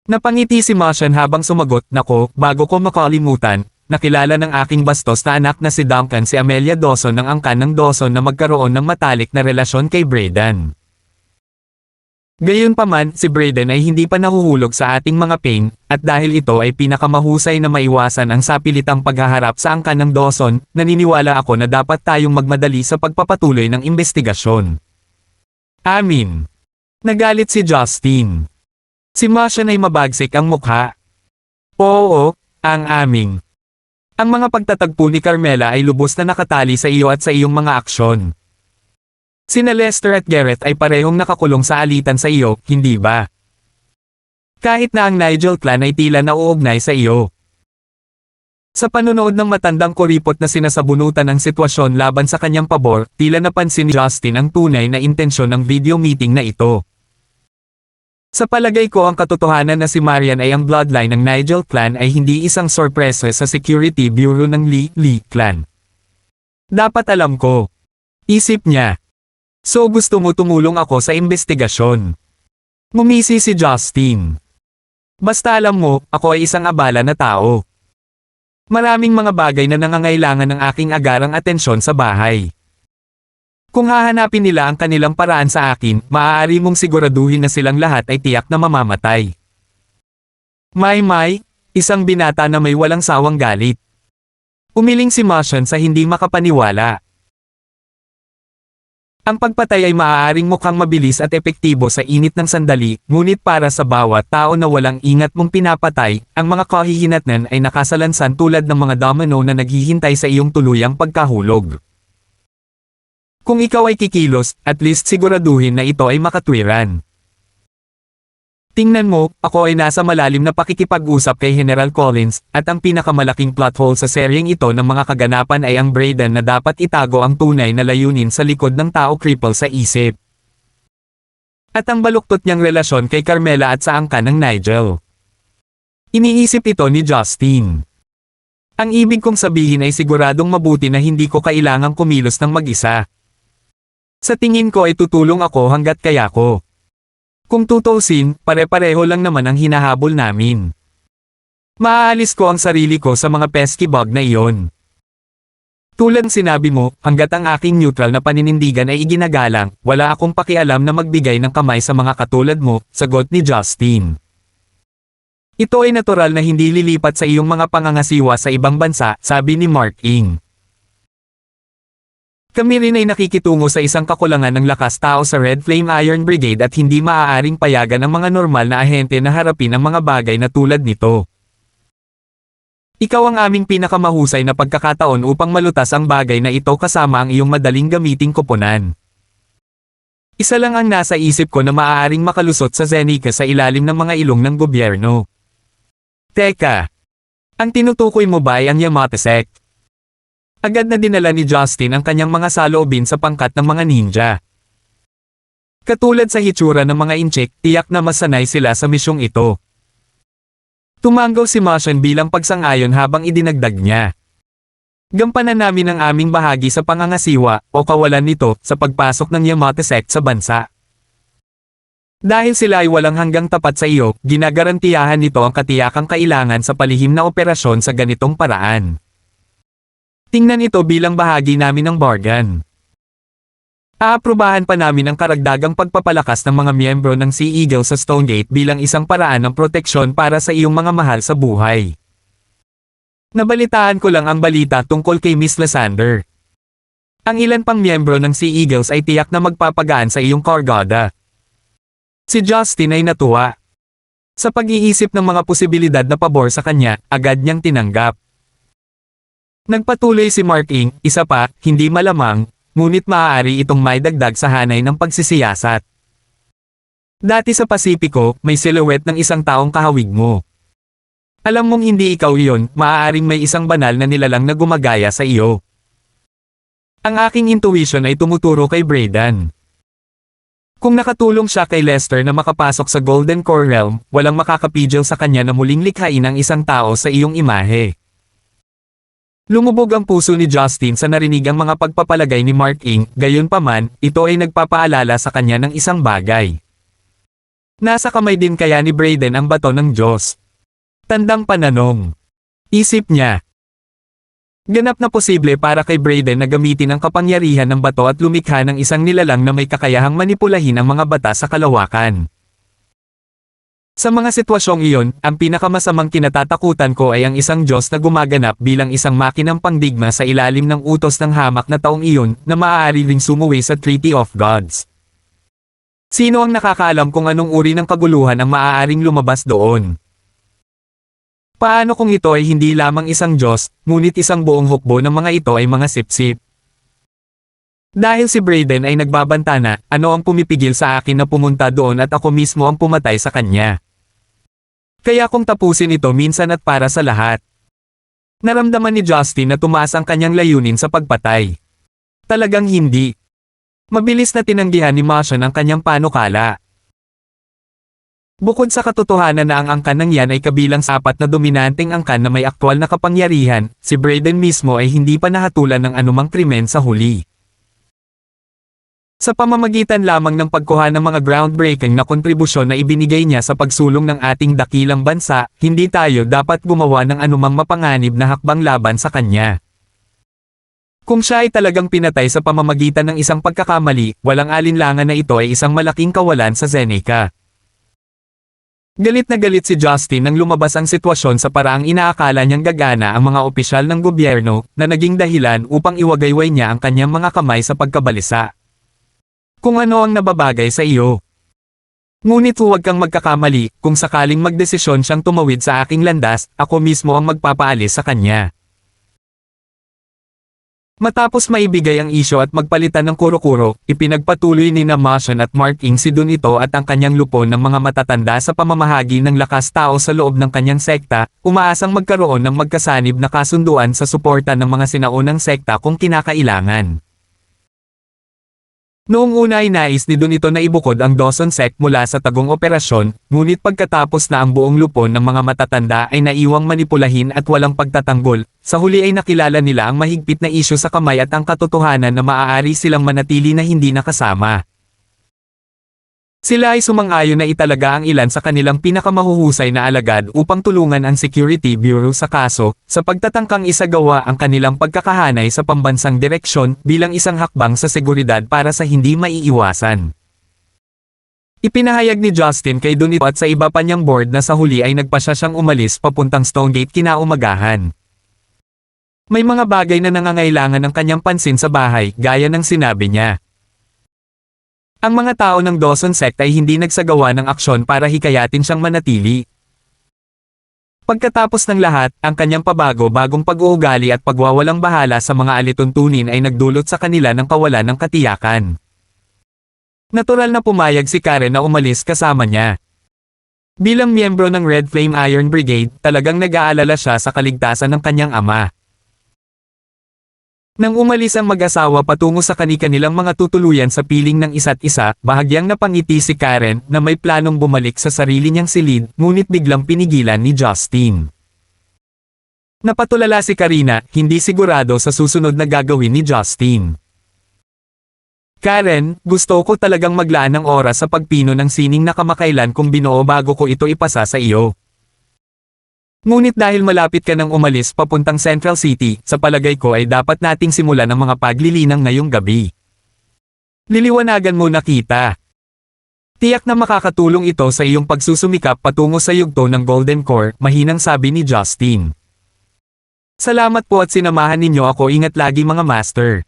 Napangiti si Martian habang sumagot, nako, bago ko makalimutan, nakilala ng aking bastos na anak na si Duncan si Amelia Dawson ng angkan ng Dawson na magkaroon ng matalik na relasyon kay Brayden. Gayunpaman, si Brayden ay hindi pa nahuhulog sa ating mga pain, at dahil ito ay pinakamahusay na maiwasan ang sapilitang paghaharap sa angkan ng Dawson, naniniwala ako na dapat tayong magmadali sa pagpapatuloy ng investigasyon. Amin. Nagalit si Justin. Si Martian ay mabagsik ang mukha. Oo, ang aming. Ang mga pagtatagpo ni Carmela ay lubos na nakatali sa iyo at sa iyong mga aksyon. Sina Lester at Garrett ay parehong nakakulong sa alitan sa iyo, hindi ba? Kahit na ang Nigel clan ay tila nauugnay sa iyo. Sa panonood ng matandang kuripot na sinasabunutan ang sitwasyon laban sa kanyang pabor, tila napansin ni Justin ang tunay na intensyon ng video meeting na ito. Sa palagay ko ang katotohanan na si Marian ay ang bloodline ng Nigel clan ay hindi isang sorpresa sa Security Bureau ng Lee clan. Dapat alam ko. Isip niya. So gusto mo tumulong ako sa investigasyon. Ngumisi si Justin. Basta alam mo, ako ay isang abala na tao. Maraming mga bagay na nangangailangan ng aking agarang atensyon sa bahay. Kung hahanapin nila ang kanilang paraan sa akin, maaari mong siguraduhin na silang lahat ay tiyak na mamamatay. May, isang binata na may walang sawang galit. Umiling si Martian sa hindi makapaniwala. Ang pagpatay ay maaaring mukhang mabilis at epektibo sa init ng sandali, ngunit para sa bawat tao na walang ingat mong pinapatay, ang mga kahihinatnan ay nakasalansan tulad ng mga domino na naghihintay sa iyong tuluyang pagkahulog. Kung ikaw ay kikilos, at least siguraduhin na ito ay makatwiran. Tingnan mo, ako ay nasa malalim na pakikipag-usap kay General Collins, at ang pinakamalaking plot hole sa seryeng ito ng mga kaganapan ay ang Brayden na dapat itago ang tunay na layunin sa likod ng tao cripple sa isip. At ang baluktot niyang relasyon kay Carmela at sa angkan ng Nigel. Iniisip ito ni Justin. Ang ibig kong sabihin ay siguradong mabuti na hindi ko kailangang kumilos ng mag-isa. Sa tingin ko ay tutulong ako hanggat kaya ko. Kung tutuusin, pare-pareho lang naman ang hinahabol namin. Maaalis ko ang sarili ko sa mga pesky bug na iyon. Tulad sinabi mo, hanggat ang aking neutral na paninindigan ay iginagalang, wala akong pakialam na magbigay ng kamay sa mga katulad mo, sagot ni Justin. Ito ay natural na hindi lilipat sa iyong mga pangangasiwa sa ibang bansa, sabi ni Mark Ing. Kami rin ay nakikitungo sa isang kakulangan ng lakas tao sa Red Flame Iron Brigade at hindi maaaring payagan ang mga normal na ahente na harapin ang mga bagay na tulad nito. Ikaw ang aming pinakamahusay na pagkakataon upang malutas ang bagay na ito kasama ang iyong madaling gamiting koponan. Isa lang ang nasa isip ko na maaaring makalusot sa Zenica sa ilalim ng mga ilong ng gobyerno. Teka! Ang tinutukoy mo ba ay ang Yamate Sect? Agad na dinala ni Justin ang kanyang mga saloobin sa pangkat ng mga ninja. Katulad sa hitsura ng mga inchik, tiyak na masanay sila sa misyong ito. Tumanggaw si Mashan bilang pagsang-ayon habang idinagdag niya. Gampanan namin ang aming bahagi sa pangangasiwa o kawalan nito sa pagpasok ng Yamate Sect sa bansa. Dahil sila ay walang hanggang tapat sa iyo, ginagarantiyahan nito ang katiyakang kailangan sa palihim na operasyon sa ganitong paraan. Tingnan ito bilang bahagi namin ng bargain. Aaprubahan pa namin ang karagdagang pagpapalakas ng mga miyembro ng Sea Eagle sa Stonegate bilang isang paraan ng proteksyon para sa iyong mga mahal sa buhay. Nabalitaan ko lang ang balita tungkol kay Miss Lysander. Ang ilan pang miyembro ng Sea Eagles ay tiyak na magpapagaan sa iyong kargada. Si Justin ay natuwa. Sa pag-iisip ng mga posibilidad na pabor sa kanya, agad niyang tinanggap. Nagpatuloy si Mark Ing, isa pa, hindi malamang, ngunit maaari itong may dagdag sa hanay ng pagsisiyasat. Dati sa Pasipiko, may silhouette ng isang taong kahawig mo. Alam mong hindi ikaw iyon, maaaring may isang banal na nilalang na gumagaya sa iyo. Ang aking intuition ay tumuturo kay Brayden. Kung nakatulong siya kay Lester na makapasok sa Golden Core Realm, walang makakapigil sa kanya na muling likhain ang isang tao sa iyong imahe. Lumubog ang puso ni Justin sa narinig ang mga pagpapalagay ni Mark Ing, gayunpaman, ito ay nagpapaalala sa kanya ng isang bagay. Nasa kamay din kaya ni Brayden ang bato ng Diyos. Tandang pananong. Isip niya. Ganap na posible para kay Brayden na gamitin ang kapangyarihan ng bato at lumikha ng isang nilalang na may kakayahang manipulahin ang mga bata sa kalawakan. Sa mga sitwasyong iyon, ang pinakamasamang kinatatakutan ko ay ang isang Diyos na gumaganap bilang isang makinang pangdigma sa ilalim ng utos ng hamak na taong iyon na maaari ring sumuwi sa Treaty of Gods. Sino ang nakakaalam kung anong uri ng kaguluhan ang maaaring lumabas doon? Paano kung ito ay hindi lamang isang Diyos, ngunit isang buong hukbo ng mga ito ay mga sipsip? Dahil si Brayden ay nagbabanta na, ano ang pumipigil sa akin na pumunta doon at ako mismo ang pumatay sa kanya? Kaya kung tapusin ito minsan at para sa lahat. Naramdaman ni Justin na tumaas ang kanyang layunin sa pagpatay. Talagang hindi. Mabilis na tinanggihan ni Mashan ang kanyang panukala. Bukod sa katotohanan na ang angkan ng yan ay kabilang sa apat na dominanteng angkan na may aktwal na kapangyarihan, si Brayden mismo ay hindi pa nahatulan ng anumang krimen sa huli. Sa pamamagitan lamang ng pagkuha ng mga groundbreaking na kontribusyon na ibinigay niya sa pagsulong ng ating dakilang bansa, hindi tayo dapat gumawa ng anumang mapanganib na hakbang laban sa kanya. Kung siya ay talagang pinatay sa pamamagitan ng isang pagkakamali, walang alinlangan na ito ay isang malaking kawalan sa Zeneca. Galit na galit si Justin nang lumabas ang sitwasyon sa paraang inaakala niyang gagana ang mga opisyal ng gobyerno na naging dahilan upang iwagayway niya ang kanyang mga kamay sa pagkabalisa. Kung ano ang nababagay sa iyo. Ngunit huwag kang magkakamali, kung sakaling magdesisyon siyang tumawid sa aking landas, ako mismo ang magpapaalis sa kanya. Matapos maibigay ang isyo at magpalitan ng kuro-kuro, ipinagpatuloy ni Mashan at Mark Ing si Donito at ang kanyang lupon ng mga matatanda sa pamamahagi ng lakas tao sa loob ng kanyang sekta, umaasang magkaroon ng magkasanib na kasunduan sa suporta ng mga sinaunang sekta kung kinakailangan. Noong una ay nais ni Donito na ibukod ang Dawson Sect mula sa tagong operasyon, ngunit pagkatapos na ang buong lupon ng mga matatanda ay naiwang manipulahin at walang pagtatanggol, sa huli ay nakilala nila ang mahigpit na isyu sa kamay at ang katotohanan na maaari silang manatili na hindi nakasama. Sila ay sumang-ayon na italaga ang ilan sa kanilang pinakamahuhusay na alagad upang tulungan ang Security Bureau sa kaso, sa pagtatangkang isagawa ang kanilang pagkakahanay sa pambansang direksyon bilang isang hakbang sa seguridad para sa hindi maiiwasan. Ipinahayag ni Justin kay Donito at sa iba pa niyang board na sa huli ay nagpasya siyang umalis papuntang Stonegate kinaumagahan. May mga bagay na nangangailangan ng kanyang pansin sa bahay, gaya ng sinabi niya. Ang mga tao ng Dawson Sect ay hindi nagsagawa ng aksyon para hikayatin siyang manatili. Pagkatapos ng lahat, ang kanyang pabago-bagong pag-uugali at pagwawalang bahala sa mga alituntunin ay nagdulot sa kanila ng kawalan ng katiyakan. Natural na pumayag si Karen na umalis kasama niya. Bilang miyembro ng Red Flame Iron Brigade, talagang nag-aalala siya sa kaligtasan ng kanyang ama. Nang umalis ang mag-asawa patungo sa kani-kanilang mga tutuluyan sa piling ng isa't isa, bahagyang napangiti si Karen na may planong bumalik sa sarili niyang silid, ngunit biglang pinigilan ni Justin. Napatulala si Karina, hindi sigurado sa susunod na gagawin ni Justin. Karen, gusto ko talagang maglaan ng oras sa pagpino ng sining na kamakailan kung binuo bago ko ito ipasa sa iyo. Ngunit dahil malapit ka nang umalis papuntang Central City, sa palagay ko ay dapat nating simulan ang mga paglilinang ngayong gabi. Liliwanagan mo na kita. Tiyak na makakatulong ito sa iyong pagsusumikap patungo sa yugto ng Golden Core, mahinang sabi ni Justin. Salamat po at sinamahan ninyo ako, ingat lagi mga master.